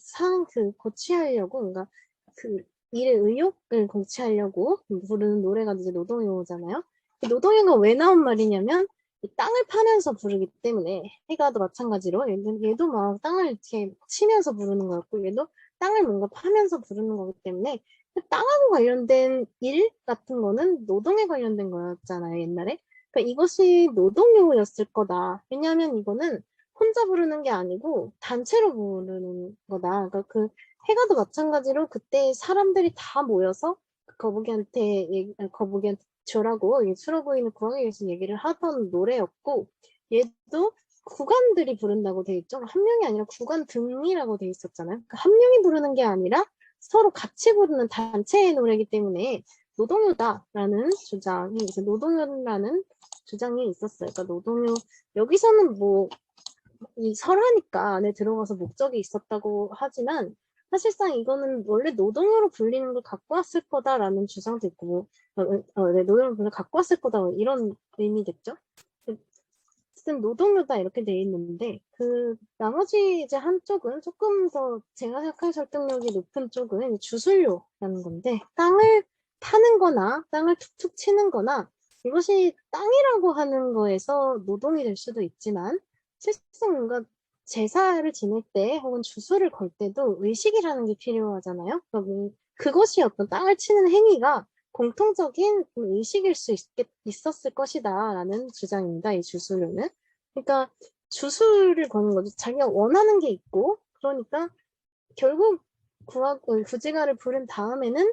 Speaker 1: 고취하려고, 그러니까 그 일의 의욕을 고취하려고 부르는 노래가 이제 노동요잖아요. 노동요가 왜 나온 말이냐면 이 땅을 파면서 부르기 때문에 해가도 마찬가지로 얘도 막 땅을 이렇게 치면서 부르는 거였고 얘도 땅을 뭔가 파면서 부르는 거기 때문에 그 땅하고 관련된 일 같은 거는 노동에 관련된 거였잖아요 옛날에. 그러니까 이것이 노동요였을 거다. 왜냐하면 이거는 혼자 부르는 게 아니고 단체로 부르는 거다. 그러니까 그 해가도 마찬가지로 그때 사람들이 다 모여서 거북이한테 주라고 수로 보이는 구황에 대해서 얘기를 하던 노래였고 얘도 구관들이 부른다고 돼 있죠. 한 명이 아니라 구관 등이라고 돼 있었잖아요. 그러니까 한 명이 부르는 게 아니라 서로 같이 부르는 단체의 노래이기 때문에 노동요다라는 주장이 노동요라는 주장이 있었어요. 그러니까 노동요 여기서는 뭐 이 설하니까 안에 들어가서 목적이 있었다고 하지만 사실상 이거는 원래 노동요로 불리는 걸 갖고 왔을 거다라는 주장도 있고 네, 노동요로 갖고 왔을 거다 이런 의미겠죠. 어쨌든 노동요다 이렇게 돼 있는데 그 나머지 이제 한쪽은 조금 더 제가 생각할 설득력이 높은 쪽은 주술요라는 건데 땅을 파는 거나 땅을 툭툭 치는 거나 이것이 땅이라고 하는 거에서 노동이 될 수도 있지만 실상 뭔가 제사를 지낼 때 혹은 주술을 걸 때도 의식이라는 게 필요하잖아요. 그것이 어떤 땅을 치는 행위가 공통적인 의식일 수 있었을 것이다 라는 주장입니다. 이 주술은. 그러니까 주술을 거는 거죠. 자기가 원하는 게 있고 그러니까 결국 구지가를 부른 다음에는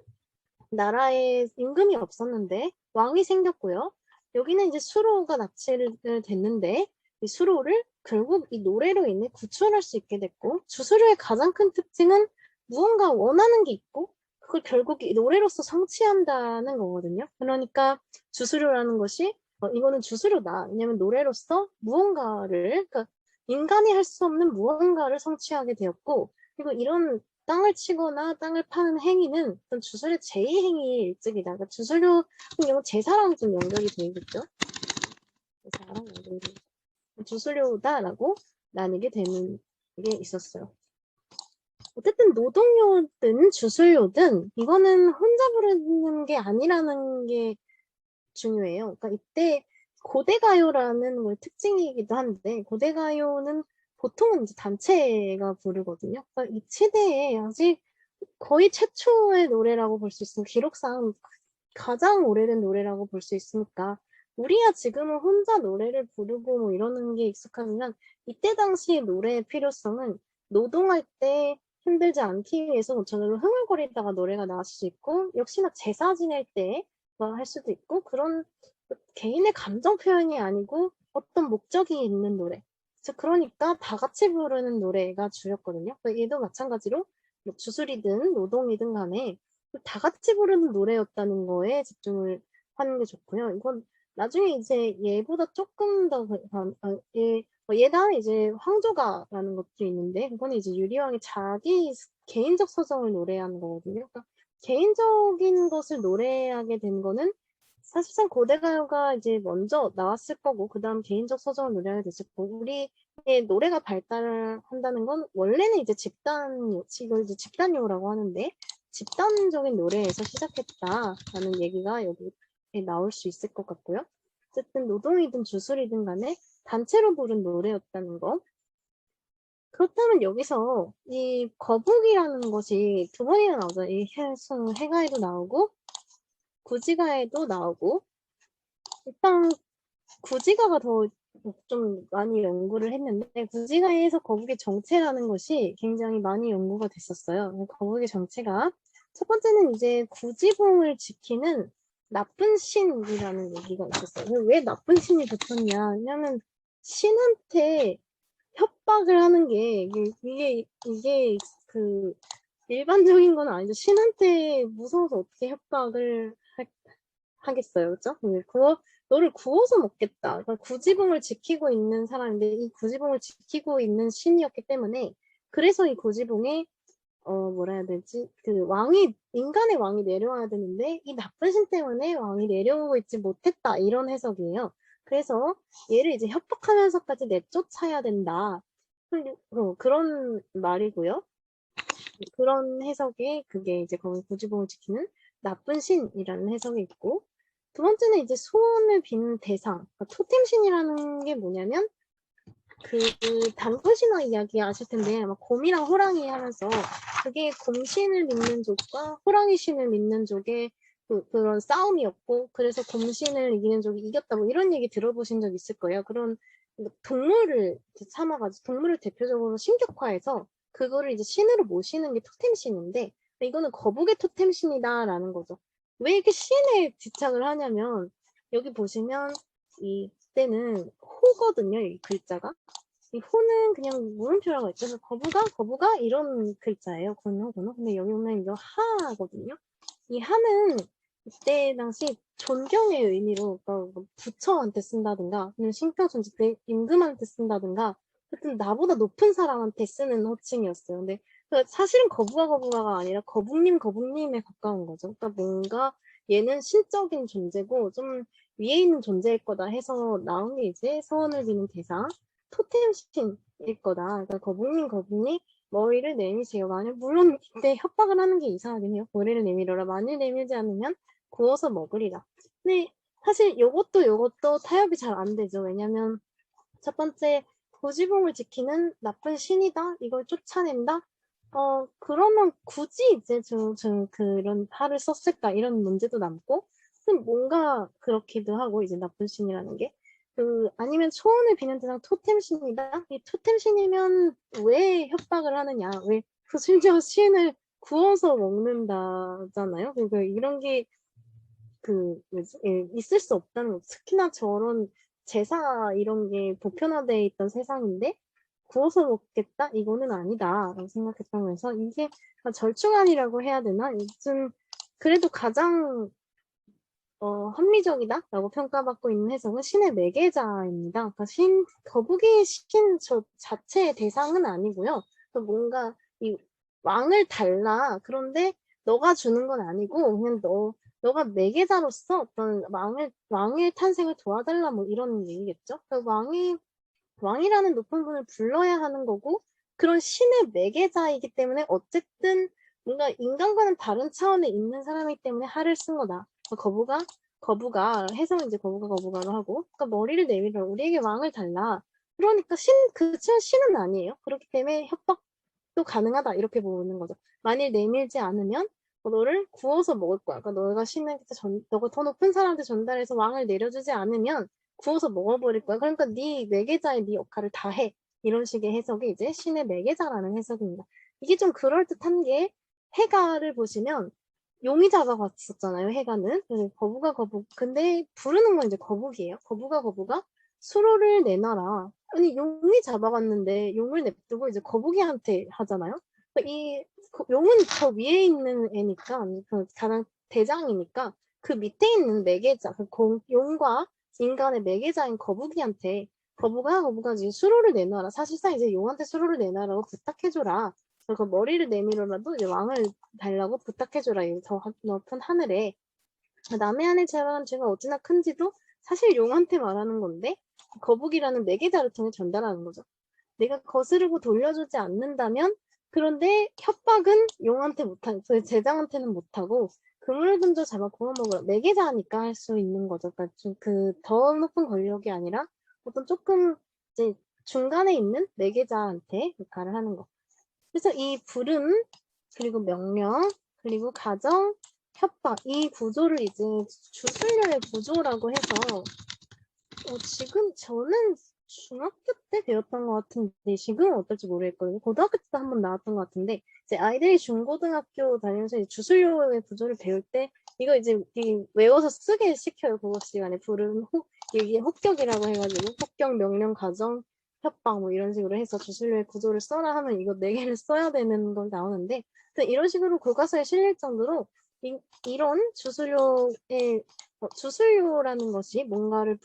Speaker 1: 나라에 임금이 없었는데 왕이 생겼고요. 여기는 이제 수로가 납치를 됐는데 이 수로를 결국 이 노래로 인해 구출할 수 있게 됐고 주수료의 가장 큰 특징은 무언가 원하는 게 있고 그걸 결국 이 노래로서 성취한다는 거거든요. 그러니까 주수료라는 것이 이거는 주수료다. 왜냐면 노래로서 무언가를 그러니까 인간이 할 수 없는 무언가를 성취하게 되었고 그리고 이런 땅을 치거나 땅을 파는 행위는 어떤 주술의 제2행위의 일찍이다. 그러니까 주술료 같은 경우 제사랑 좀 연결이 되겠죠. 제사랑 연결이 되죠. 주술료다라고 나뉘게 되는 게 있었어요. 어쨌든 노동요든 주술요든 이거는 혼자 부르는 게 아니라는 게 중요해요. 그러니까 이때 고대가요라는 걸 특징이기도 한데 고대가요는 보통은 이제 단체가 부르거든요. 그러니까 이 시대에 아직 거의 최초의 노래라고 볼 수 있으면 기록상 가장 오래된 노래라고 볼 수 있으니까 우리야 지금은 혼자 노래를 부르고 뭐 이러는 게 익숙하지만 이때 당시의 노래의 필요성은 노동할 때 힘들지 않기 위해서 저절로 흥얼거리다가 노래가 나올 수 있고 역시나 제사 지낼 때 할 수도 있고 그런 개인의 감정 표현이 아니고 어떤 목적이 있는 노래. 그러니까 다 같이 부르는 노래가 주였거든요. 얘도 마찬가지로 뭐 주술이든 노동이든 간에 다 같이 부르는 노래였다는 거에 집중을 하는 게 좋고요. 이건 나중에 이제 얘보다 조금 더 얘 다음에 이제 황조가라는 것도 있는데 그거는 이제 유리왕이 자기 개인적 서정을 노래하는 거거든요. 그러니까 개인적인 것을 노래하게 된 거는 사실상 고대가요가 이제 먼저 나왔을 거고 그 다음 개인적 서정을 노래하게 됐을 거고 우리의 노래가 발달한다는 건 원래는 이제 집단요, 이걸 이제 집단요라고 하는데 집단적인 노래에서 시작했다라는 얘기가 여기에 나올 수 있을 것 같고요. 어쨌든 노동이든 주술이든 간에 단체로 부른 노래였다는 거. 그렇다면 여기서 이 거북이라는 것이 두 번이나 나오죠. 이 해가에도 나오고 구지가에도 나오고 일단 구지가가 더 좀 많이 연구를 했는데 구지가에서 거북의 정체라는 것이 굉장히 많이 연구가 됐었어요. 거북의 정체가 첫 번째는 이제 구지봉을 지키는 나쁜 신이라는 얘기가 있었어요. 왜 나쁜 신이 붙었냐? 왜냐면 신한테 협박을 하는 게 이게 그 일반적인 건 아니죠. 신한테 무서워서 어떻게 협박을 하겠어요. 그죠? 너를 구워서 먹겠다. 그러니까 구지봉을 지키고 있는 사람인데 이 구지봉을 지키고 있는 신이었기 때문에 그래서 이 구지봉에 뭐라 해야 되지? 그 왕이 인간의 왕이 내려와야 되는데 이 나쁜 신 때문에 왕이 내려오고 있지 못했다 이런 해석이에요. 그래서 얘를 이제 협박하면서까지 내쫓아야 된다. 그런 말이고요. 그런 해석에 그게 이제 거기 구지봉을 지키는 나쁜 신이라는 해석이 있고 두 번째는 이제 소원을 비는 대상 그러니까 토템신이라는 게 뭐냐면 그 단군신화 이야기 아실 텐데 아마 곰이랑 호랑이 하면서 그게 곰신을 믿는 쪽과 호랑이 신을 믿는 쪽의 그런 싸움이었고 그래서 곰신을 이기는 쪽이 이겼다 뭐 이런 얘기 들어보신 적 있을 거예요. 그런 동물을 삼아가지고 동물을 대표적으로 신격화해서 그거를 이제 신으로 모시는 게 토템신인데 이거는 거북의 토템신이다라는 거죠. 왜 이렇게 신에 집착을 하냐면 여기 보시면 이때는 호거든요. 이 글자가. 이 호는 그냥 물음표라고 했죠. 그래서 거부가 이런 글자예요. 건호. 근데 여기 보면 이거 하거든요. 이 하는 이때 당시 존경의 의미로 그러니까 부처한테 쓴다든가 아니면 신평존재 때 임금한테 쓴다든가 하여튼 나보다 높은 사람한테 쓰는 호칭이었어요. 근데 사실은 거부가가 아니라 거북님에 가까운 거죠. 그러니까 뭔가 얘는 신적인 존재고 좀 위에 있는 존재일 거다 해서 나온 게 이제 소원을 비는 대상 토템신일 거다. 그러니까 거북님 머리를 내미세요. 물론 이때 협박을 하는 게 이상하긴 해요. 머리를 내밀어라. 만일 내밀지 않으면 구워서 먹으리라. 근데 사실 요것도 타협이 잘 안 되죠. 왜냐면 첫 번째 고지봉을 지키는 나쁜 신이다. 이걸 쫓아낸다. 그러면 굳이 이제 그런 하를 썼을까 이런 문제도 남고 뭔가 그렇기도 하고 이제 나쁜 신이라는 게 아니면 소원을 비는 대상 토템신이다. 이 토템신이면 왜 협박을 하느냐? 왜 심지어 신을 구워서 먹는다잖아요. 그러니까 이런 게 뭐지? 예, 있을 수 없다는 거. 특히나 저런 제사 이런 게 보편화되어 있던 세상인데 구워서 먹겠다? 이거는 아니다라고 생각했다면서 이게 절충안이라고 해야 되나? 요즘 그래도 가장 합리적이다라고 평가받고 있는 해석은 신의 매개자입니다. 그러니까 거북이 신 자체의 대상은 아니고요. 뭔가 이 왕을 달라. 그런데 너가 주는 건 아니고 그냥 너가 매개자로서 어떤 왕의 탄생을 도와달라 뭐 이런 얘기겠죠. 그러니까 왕이라는 높은 분을 불러야 하는 거고 그런 신의 매개자이기 때문에 어쨌든 뭔가 인간과는 다른 차원에 있는 사람이기 때문에 할을 쓴 거다. 거부가 해서 이제 거부가로 하고 그러니까 머리를 내밀어 우리에게 왕을 달라. 그러니까 그치만 신은 아니에요. 그렇기 때문에 협박도 가능하다 이렇게 보는 거죠. 만일 내밀지 않으면 너를 구워서 먹을 거야. 그러니까 너가 더 높은 사람한테 전달해서 왕을 내려주지 않으면 구워서 먹어버릴 거야. 그러니까 네 매개자의 네 역할을 다 해. 이런 식의 해석이 이제 신의 매개자라는 해석입니다. 이게 좀 그럴듯한 게 해가를 보시면 용이 잡아갔었잖아요. 해가는. 그래서 근데 부르는 건 이제 거북이에요. 거부가 수로를 내놔라. 아니 용이 잡아갔는데 용을 냅두고 이제 거북이한테 하잖아요. 그러니까 용은 저 위에 있는 애니까 그 가장 대장이니까 그 밑에 있는 매개자, 용과 인간의 매개자인 거북이한테 거북아 이제 수로를 내놔라. 사실상 이제 용한테 수로를 내놔라고 부탁해줘라. 그래서 머리를 내밀어라도 이제 왕을 달라고 부탁해줘라. 저 높은 하늘에. 남의 안에 자라는 죄가 어찌나 큰지도 사실 용한테 말하는 건데 거북이라는 매개자를 통해 전달하는 거죠. 내가 거스르고 돌려주지 않는다면 그런데 협박은 용한테 못하고 제장한테는 못하고 그물을 던져 잡아 구워먹으라 매개자니까 할 수 있는 거죠. 그러니까 더 높은 권력이 아니라 어떤 조금 이제 중간에 있는 매개자한테 역할을 하는 거. 그래서 이 불음 그리고 명령 그리고 가정 협박 이 구조를 이제 주술녀의 구조라고 해서 지금 저는 중학교 때 배웠던 것 같은데 지금은 어떨지 모르겠거든요. 고등학교 때도 한번 나왔던 것 같은데 이제 아이들이 중고등학교 다니면서 이제 주술료의 구조를 배울 때 이거 이제 외워서 쓰게 시켜요. 국어 시간에 이게 혹격이라고 해가지고 혹격, 명령, 가정, 협박 뭐 이런 식으로 해서 주술료의 구조를 써라 하면 이거 4개를 써야 되는 건 나오는데 이런 식으로 교과서에 실릴 정도로 이런 주술료라는 것이 뭔가를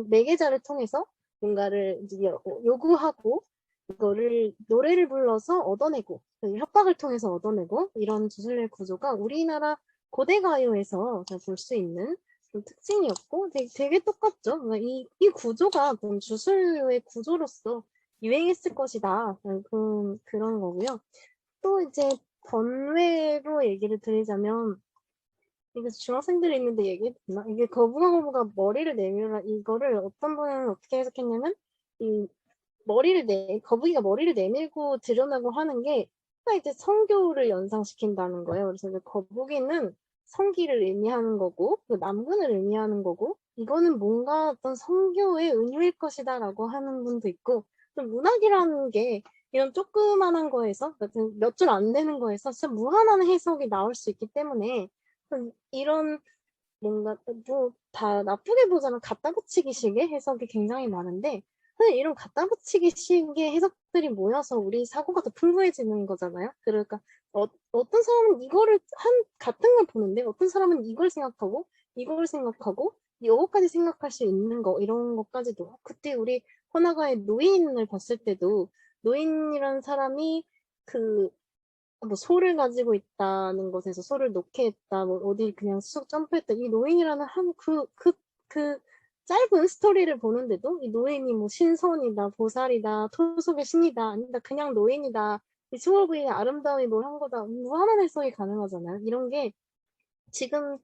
Speaker 1: 매개자를 통해서 뭔가를 이제 요구하고 이거를 노래를 불러서 얻어내고 협박을 통해서 얻어내고 이런 주술료의 구조가 우리나라 고대 가요에서 볼 수 있는 특징이었고 되게 똑같죠. 그러니까 이 구조가 주술료의 구조로서 유행했을 것이다. 그런 거고요. 또 이제 번외로 얘기를 드리자면 이게 중학생들이 있는데 얘기했나? 이게 거부가 머리를 내밀어라 이거를 어떤 분은 어떻게 해석했냐면 이 거북이가 머리를 내밀고 들여내고 하는 게 이제 성교를 연상시킨다는 거예요. 그래서 이제 거북이는 성기를 의미하는 거고 남군을 의미하는 거고 이거는 뭔가 어떤 성교의 은유일 것이다라고 하는 분도 있고 좀 문학이라는 게 이런 조그만한 거에서 몇 줄 안 되는 거에서 진짜 무한한 해석이 나올 수 있기 때문에 이런 뭔가 다 나쁘게 보자면 갖다 붙이기식의 해석이 굉장히 많은데 사실 이런 갖다 붙이기식의 해석들이 모여서 우리 사고가 더 풍부해지는 거잖아요. 그러니까 어떤 사람은 이거를 같은 걸 보는데 어떤 사람은 이걸 생각하고 이거까지 생각할 수 있는 거 이런 것까지도 그때 우리 허나가의 노인을 봤을 때도 노인이라는 사람이 뭐 소를 가지고 있다는 것에서 소를 놓게 했다, 뭐 어디 그냥 쑥 점프했다. 이 노인이라는 그 짧은 스토리를 보는데도 이 노인이 뭐 신선이다, 보살이다, 토속의 신이다, 아니다, 그냥 노인이다. 이 스몰 부인의 아름다움이 뭘 한 거다. 무한한 해석이 가능하잖아요. 이런 게 지금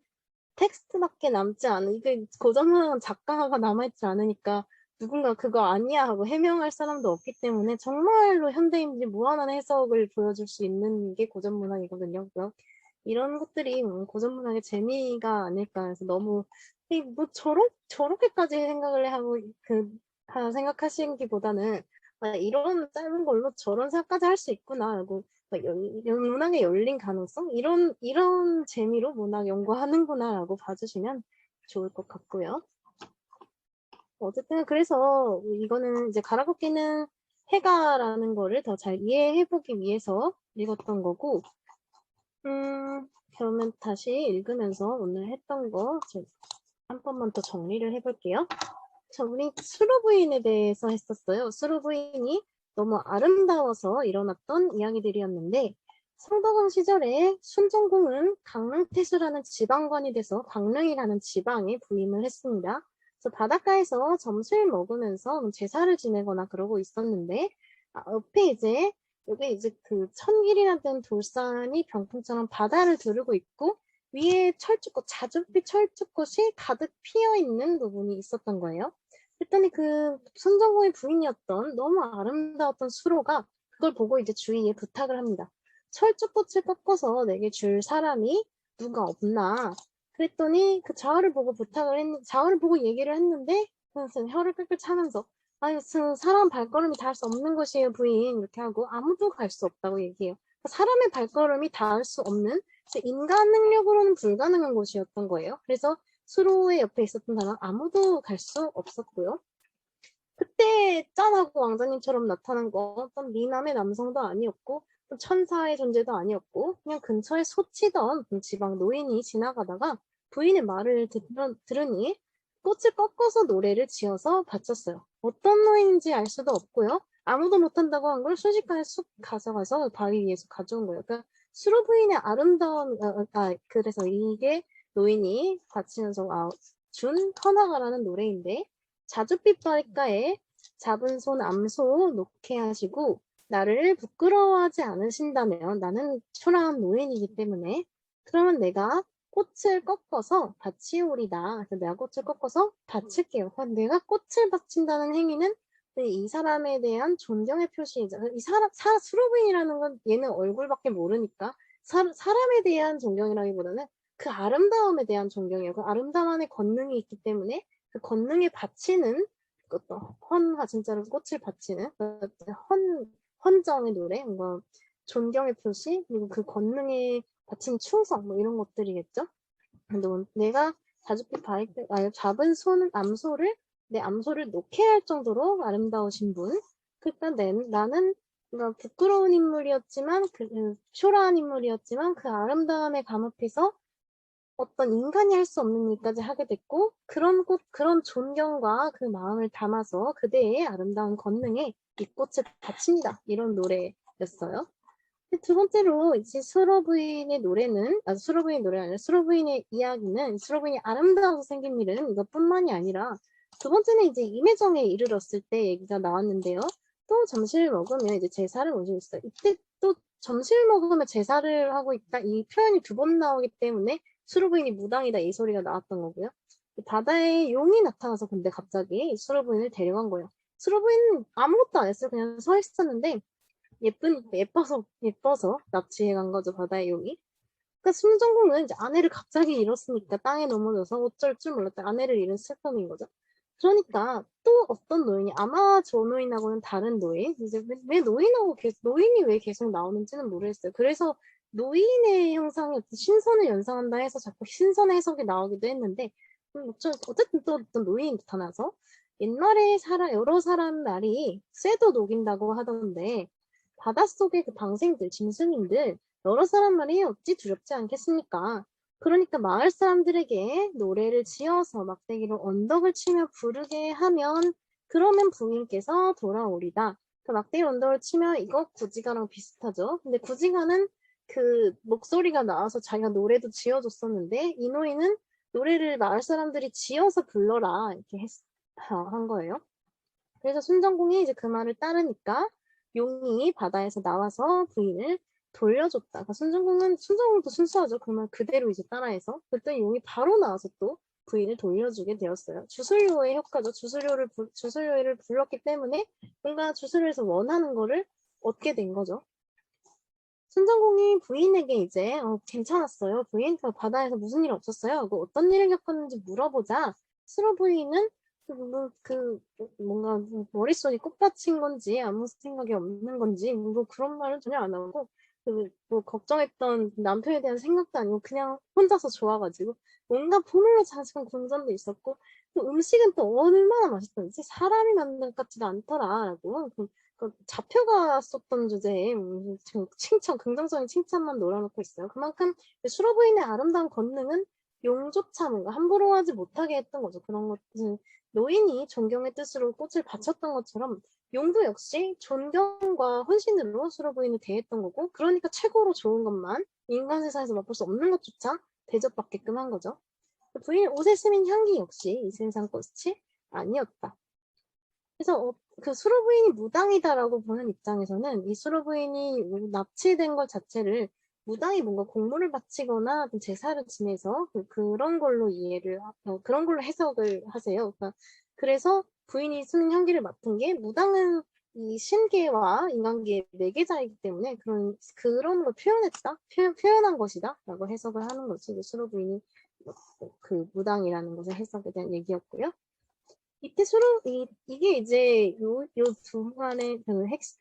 Speaker 1: 텍스트밖에 남지 않은 이게 고전문학은 작가가 남아있지 않으니까 누군가 그거 아니야 하고 해명할 사람도 없기 때문에 정말로 현대인들이 무한한 해석을 보여줄 수 있는 게 고전문학이거든요. 그래서 이런 것들이 고전문학의 재미가 아닐까 해서 너무 뭐 저렇게까지 생각을 하고 생각하시기보다는 이런 짧은 걸로 저런 생각까지 할 수 있구나 하고 문학의 열린 가능성? 이런 재미로 문학 연구하는구나라고 봐주시면 좋을 것 같고요. 어쨌든 그래서 이거는 이제 가라걷기는 해가라는 거를 더 잘 이해해보기 위해서 읽었던 거고, 그러면 다시 읽으면서 오늘 했던 거 한 번만 더 정리를 해볼게요. 자, 우리 수로 부인에 대해서 했었어요. 수로 부인이 너무 아름다워서 일어났던 이야기들이었는데, 성덕왕 시절에 순정공은 강릉태수라는 지방관이 돼서 강릉이라는 지방에 부임을 했습니다. 그래서 바닷가에서 점술 먹으면서 제사를 지내거나 그러고 있었는데, 옆에 이제 여기 이제 그 천길이나 된 돌산이 병풍처럼 바다를 두르고 있고, 위에 철쭉꽃, 자줏빛 철쭉꽃이 가득 피어 있는 부분이 있었던 거예요. 그랬더니 그 손정공의 부인이었던 너무 아름다웠던 수로가 그걸 보고 이제 주위에 부탁을 합니다. 철쭉꽃을 꺾어서 내게 줄 사람이 누가 없나? 그랬더니 그 좌우를 보고 좌우를 보고 얘기를 했는데 무슨 혀를 끌끌 차면서 아니 무슨 사람 발걸음이 닿을 수 없는 곳이에요 부인 이렇게 하고 아무도 갈 수 없다고 얘기해요. 사람의 발걸음이 닿을 수 없는 인간 능력으로는 불가능한 곳이었던 거예요. 그래서 수로의 옆에 있었던 사람 아무도 갈 수 없었고요. 그때 짠하고 왕자님처럼 나타난 거 어떤 미남의 남성도 아니었고 천사의 존재도 아니었고 그냥 근처에 소치던 지방 노인이 지나가다가 부인의 말을 들으니 꽃을 꺾어서 노래를 지어서 바쳤어요. 어떤 노인인지 알 수도 없고요. 아무도 못한다고 한 걸 순식간에 쑥 가져가서 바위 위에서 가져온 거예요. 그러니까 수로 부인의 아름다운 그래서 이게 노인이 바치면서 준 터나가라는 노래인데 자줏빛 바닷가에 잡은 손 암소 놓게 하시고 나를 부끄러워하지 않으신다면 나는 초라한 노인이기 때문에 그러면 내가 꽃을 꺾어서 바치오리다. 그래서 내가 꽃을 꺾어서 바칠게요. 내가 꽃을 바친다는 행위는 이 사람에 대한 존경의 표시이죠. 이 수로부인이라는 건 얘는 얼굴밖에 모르니까 사람에 대한 존경이라기보다는 그 아름다움에 대한 존경이에요. 그 아름다움 안에 권능이 있기 때문에 그 권능에 바치는 그것도 헌화 진짜로 꽃을 바치는 헌정의 노래 뭔가 존경의 표시 그리고 그 권능에 바친 충성 뭐 이런 것들이겠죠. 근데 내가 잡은 손 암소를 내 암소를 놓게 할 정도로 아름다우신 분. 그러니까 나는 그러니까 부끄러운 인물이었지만 초라한 인물이었지만 그 아름다움에 감압해서 어떤 인간이 할 수 없는 일까지 하게 됐고 그런 존경과 그 마음을 담아서 그대의 아름다운 권능에 이 꽃을 바칩니다. 이런 노래였어요. 두 번째로 이제 수로 부인의 노래는 수로 부인의 노래가 아니라 수로 부인의 이야기는 수로 부인이 아름다워서 생긴 일은 이것뿐만이 아니라 두 번째는 이제 임혜정에 이르렀을 때 얘기가 나왔는데요. 또 점심을 먹으면 이제 제사를 모시고 있어요. 이때 또 점심을 먹으면 제사를 하고 있다 이 표현이 두 번 나오기 때문에 수로 부인이 무당이다 이 소리가 나왔던 거고요. 바다에 용이 나타나서 근데 갑자기 수로 부인을 데려간 거예요. 수로 부인은 아무것도 안 했어요. 그냥 서 있었는데 예뻐서 납치해 간 거죠, 바다의 용이. 그러니까 순정공은 이제 아내를 갑자기 잃었으니까 땅에 넘어져서 어쩔 줄 몰랐다. 아내를 잃은 슬픔인 거죠. 그러니까 또 어떤 노인이 아마 저 노인하고는 다른 노인 이제 왜 노인이 왜 계속 나오는지는 모르겠어요. 그래서 노인의 형상이 신선을 연상한다 해서 자꾸 신선의 해석이 나오기도 했는데 어쨌든 또 어떤 노인이 나타나서 옛날에 여러 사람 말이 쇠도 녹인다고 하던데 바닷속의 그 방생들, 짐승인들 여러 사람 말이 어찌 두렵지 않겠습니까? 그러니까 마을 사람들에게 노래를 지어서 막대기로 언덕을 치며 부르게 하면 그러면 부인께서 돌아오리다. 그 막대기 언덕을 치면 이거 구지가랑 비슷하죠. 근데 구지가는 그 목소리가 나와서 자기가 노래도 지어줬었는데 이 노인은 노래를 마을 사람들이 지어서 불러라 이렇게 한 거예요. 그래서 순정공이 이제 그 말을 따르니까 용이 바다에서 나와서 부인을 돌려줬다. 그러니까 순정공도 순수하죠. 그 말 그대로 이제 따라해서. 그때 용이 바로 나와서 또 부인을 돌려주게 되었어요. 주술료의 효과죠. 주술료를 불렀기 때문에 뭔가 주술료에서 원하는 거를 얻게 된 거죠. 순정공이 부인에게 이제 괜찮았어요. 부인 바다에서 무슨 일 없었어요? 하고 어떤 일을 겪었는지 물어보자. 수로 부인은 뭔가 머릿속이 꽃받친 건지 아무 생각이 없는 건지 뭐 그런 말은 전혀 안 하고 뭐 걱정했던 남편에 대한 생각도 아니고 그냥 혼자서 좋아가지고 뭔가 보물로 찾은 궁전도 있었고 또 음식은 또 얼마나 맛있던지 사람이 만든 것 같지도 않더라라고 그 잡혀갔었던 주제에 칭찬 긍정적인 칭찬만 놀아놓고 있어요. 그만큼 수로 부인의 아름다운 권능은 용조차 뭔가 함부로 하지 못하게 했던 거죠. 그런 것들 노인이 존경의 뜻으로 꽃을 바쳤던 것처럼 용도 역시 존경과 헌신으로 수로 부인을 대했던 거고 그러니까 최고로 좋은 것만 인간 세상에서 맛볼 수 없는 것조차 대접받게끔 한 거죠. 부인 옷에 스민 향기 역시 이 세상 꽃이 아니었다. 그래서 그 수로 부인이 무당이다라고 보는 입장에서는 이 수로 부인이 납치된 것 자체를 무당이 뭔가 공물을 바치거나 제사를 지내서 그런 걸로 그런 걸로 해석을 하세요. 그러니까 그래서 부인이 쓰는 향기를 맡은 게 무당은 이 신계와 인간계의 매개자이기 때문에 그런 걸 표현한 것이다라고 해석을 하는 것이 수로 부인이 그 무당이라는 것의 해석에 대한 얘기였고요. 이때 이게 이제 요 두 간의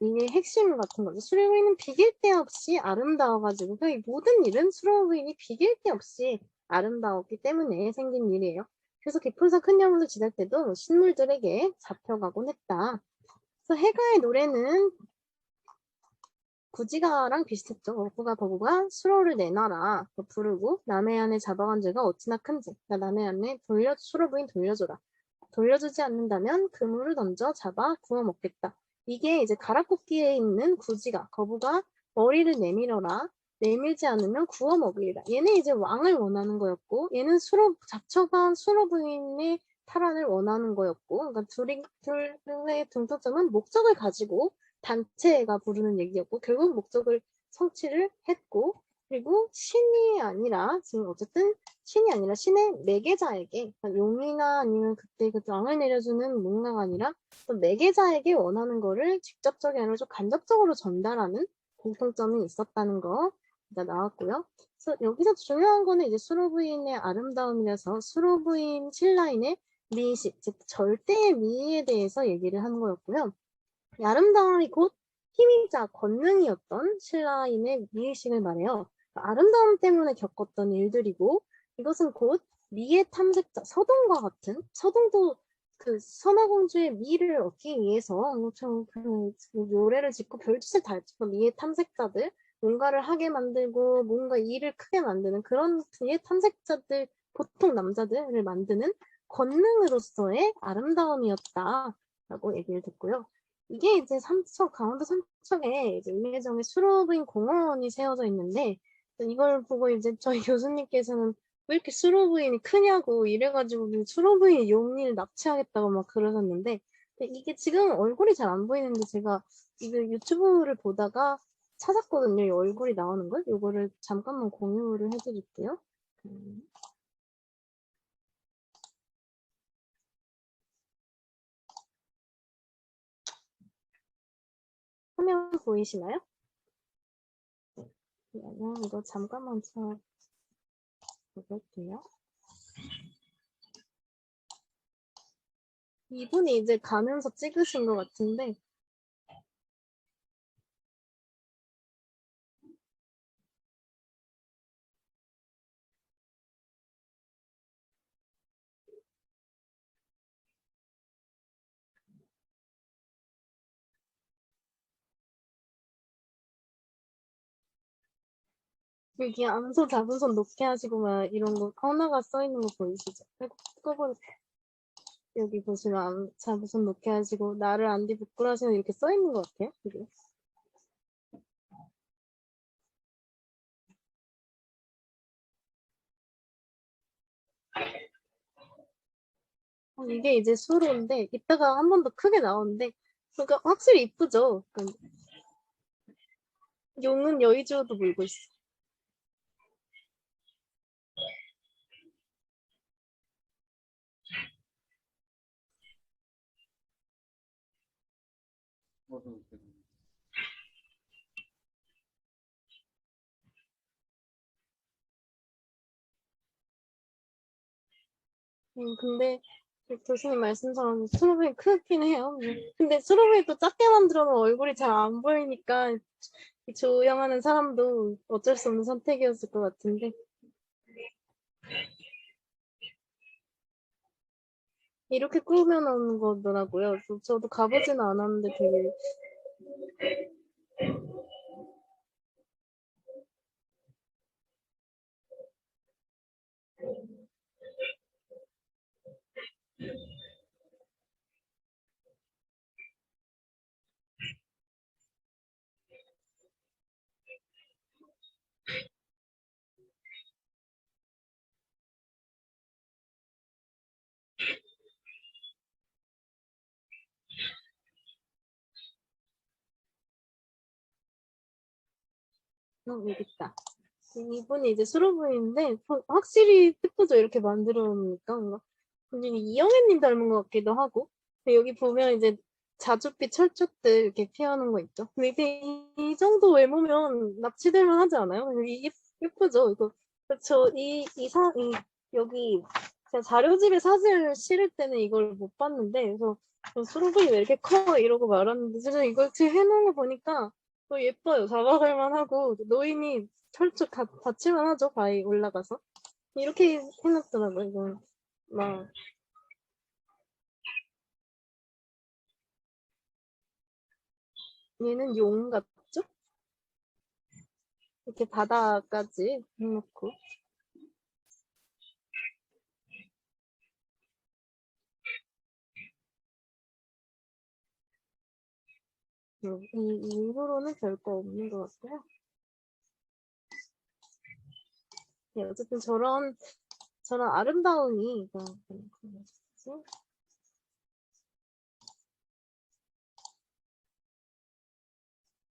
Speaker 1: 이게 핵심 같은 거죠. 수로 부인은 비길 데 없이 아름다워가지고 이 모든 일은 수로 부인이 비길 데 없이 아름다웠기 때문에 생긴 일이에요. 그래서 깊은산 큰 영웅을 지낼 때도 신물들에게 잡혀가곤 했다. 그래서 해가의 노래는 구지가랑 비슷했죠. 어부가 버부가 수로를 내놔라 부르고 남의 안에 잡아간 죄가 어찌나 큰지 남의 안에 수로 부인 돌려줘라. 돌려주지 않는다면 그물을 던져 잡아 구워 먹겠다. 이게 이제 가락국기에 있는 구지가 거부가 머리를 내밀어라. 내밀지 않으면 구워 먹으리라. 얘는 이제 왕을 원하는 거였고 얘는 잡혀간 수로 부인의 탈환을 원하는 거였고 그러니까 둘의 공통점은 목적을 가지고 단체가 부르는 얘기였고 결국 목적을 성취를 했고 그리고 신이 아니라 지금 어쨌든 신이 아니라 신의 매개자에게 그러니까 용이나 아니면 그때 그 왕을 내려주는 뭔가가 아니라 또 매개자에게 원하는 거를 직접적이 아니라 좀 간접적으로 전달하는 공통점이 있었다는 거 나왔고요. 그래서 여기서 중요한 거는 이제 수로 부인의 아름다움이라서 수로 부인 신라인의 미의식, 즉 절대의 미에 대해서 얘기를 하는 거였고요. 아름다움이 곧 힘이자 권능이었던 신라인의 미의식을 말해요. 아름다움 때문에 겪었던 일들이고 이것은 곧 미의 탐색자 서동과 같은 서동도 그 선화공주의 미를 얻기 위해서 엄청 그 요래를 짓고 별짓을 다 했죠. 미의 탐색자들 뭔가를 하게 만들고 뭔가 일을 크게 만드는 그런 미의 탐색자들 보통 남자들을 만드는 권능으로서의 아름다움이었다라고 얘기를 듣고요. 이게 이제 강원도 삼척에 이제 임혜정의 수로부인 공원이 세워져 있는데 이걸 보고 이제 저희 교수님께서는 왜 이렇게 수로부인이 크냐고 이래가지고 수로부인이 용일 납치하겠다고 막 그러셨는데 이게 지금 얼굴이 잘 안 보이는데 제가 이거 유튜브를 보다가 찾았거든요. 이 얼굴이 나오는 걸. 이거를 잠깐만 공유를 해드릴게요. 화면 보이시나요? 이거 잠깐만 찾아볼게요. 이분이 이제 가면서 찍으신 것 같은데 여기 암소 자부손 높게 하시고 막 이런 거 하나가 써 있는 거 보이시죠? 끄고 여기 보시면 자부손 높게 하시고 나를 안디 부끄러시면 이렇게 써 있는 것 같아요. 이게. 이게 이제 수로인데 이따가 한 번 더 크게 나오는데 그러니까 확실히 이쁘죠. 그러니까 용은 여의주어도 물고 있어. 근데 교수님 말씀처럼 수로브이 크긴 해요. 근데 수로브이 또 작게 만들어놓은 얼굴이 잘 안 보이니까 조형하는 사람도 어쩔 수 없는 선택이었을 것 같은데. 이렇게 꾸며놓은 거더라고요. 저도 가보지는 않았는데 되게 여기 있다. 이분이 이제 수로브인데 확실히 예쁘죠? 이렇게 만들어 놓으니까 뭔가 굉장히 이영애님 닮은 것 같기도 하고. 근데 여기 보면 이제 자줏빛 철쭉들 이렇게 피어오는 거 있죠. 근데 이게 이 정도 외모면 납치될 만하지 않아요? 이게 예쁘죠? 이거 여기 제가 자료집에 사진을 실을 때는 이걸 못 봤는데 그래서 수로브이 왜 이렇게 커 이러고 말았는데 진짜 이걸 지금 해놓은 거 보니까 예뻐요. 잡아갈 만하고 노인이 철쭉 다칠만 하죠. 바위 올라가서. 이렇게 해놨더라고요. 이건 막 얘는 용 같죠? 이렇게 바다까지 해놓고 이 이후로는 별거 없는 것 같고요. 네, 어쨌든 저런 아름다움이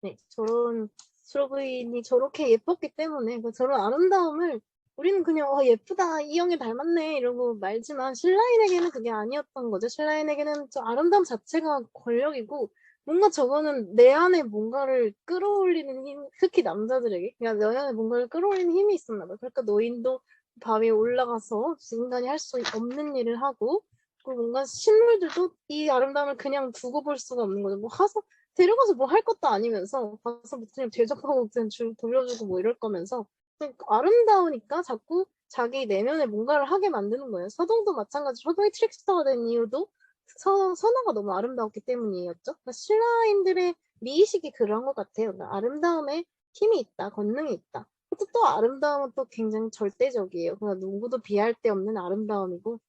Speaker 1: 네, 저런 수로부인이 저렇게 예뻤기 때문에 저런 아름다움을 우리는 그냥 예쁘다 이영애 닮았네 이러고 말지만 신라인에게는 그게 아니었던 거죠. 신라인에게는 저 아름다움 자체가 권력이고 뭔가 저거는 내 안에 뭔가를 끌어올리는 힘, 특히 남자들에게 그냥 내 안에 뭔가를 끌어올리는 힘이 있었나 봐요. 그러니까 노인도 밤에 올라가서 인간이 할 수 없는 일을 하고 그리고 뭔가 식물들도 이 아름다움을 그냥 두고 볼 수가 없는 거죠. 뭐 화석 데려가서 뭐 할 것도 아니면서 가서 뭐 그냥 대접하고 그냥 줄 돌려주고 뭐 이럴 거면서 그냥 아름다우니까 자꾸 자기 내면에 뭔가를 하게 만드는 거예요. 서동도 마찬가지. 서동이 트릭스터가 된 이유도 선화가 너무 아름다웠기 때문이었죠. 그러니까 신라인들의 미의식이 그런 것 같아요. 그러니까 아름다움에 힘이 있다, 권능이 있다. 또 아름다움은 또 굉장히 절대적이에요. 그냥 누구도 비할 데 없는 아름다움이고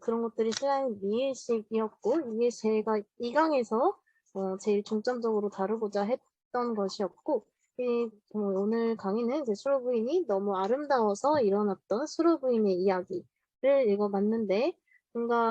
Speaker 1: 그런 것들이 신라인 미의식이었고 이게 제가 이 강에서 제일 중점적으로 다루고자 했던 것이었고 오늘 강의는 이제 수로 부인이 너무 아름다워서 일어났던 수로 부인의 이야기를 읽어봤는데 뭔가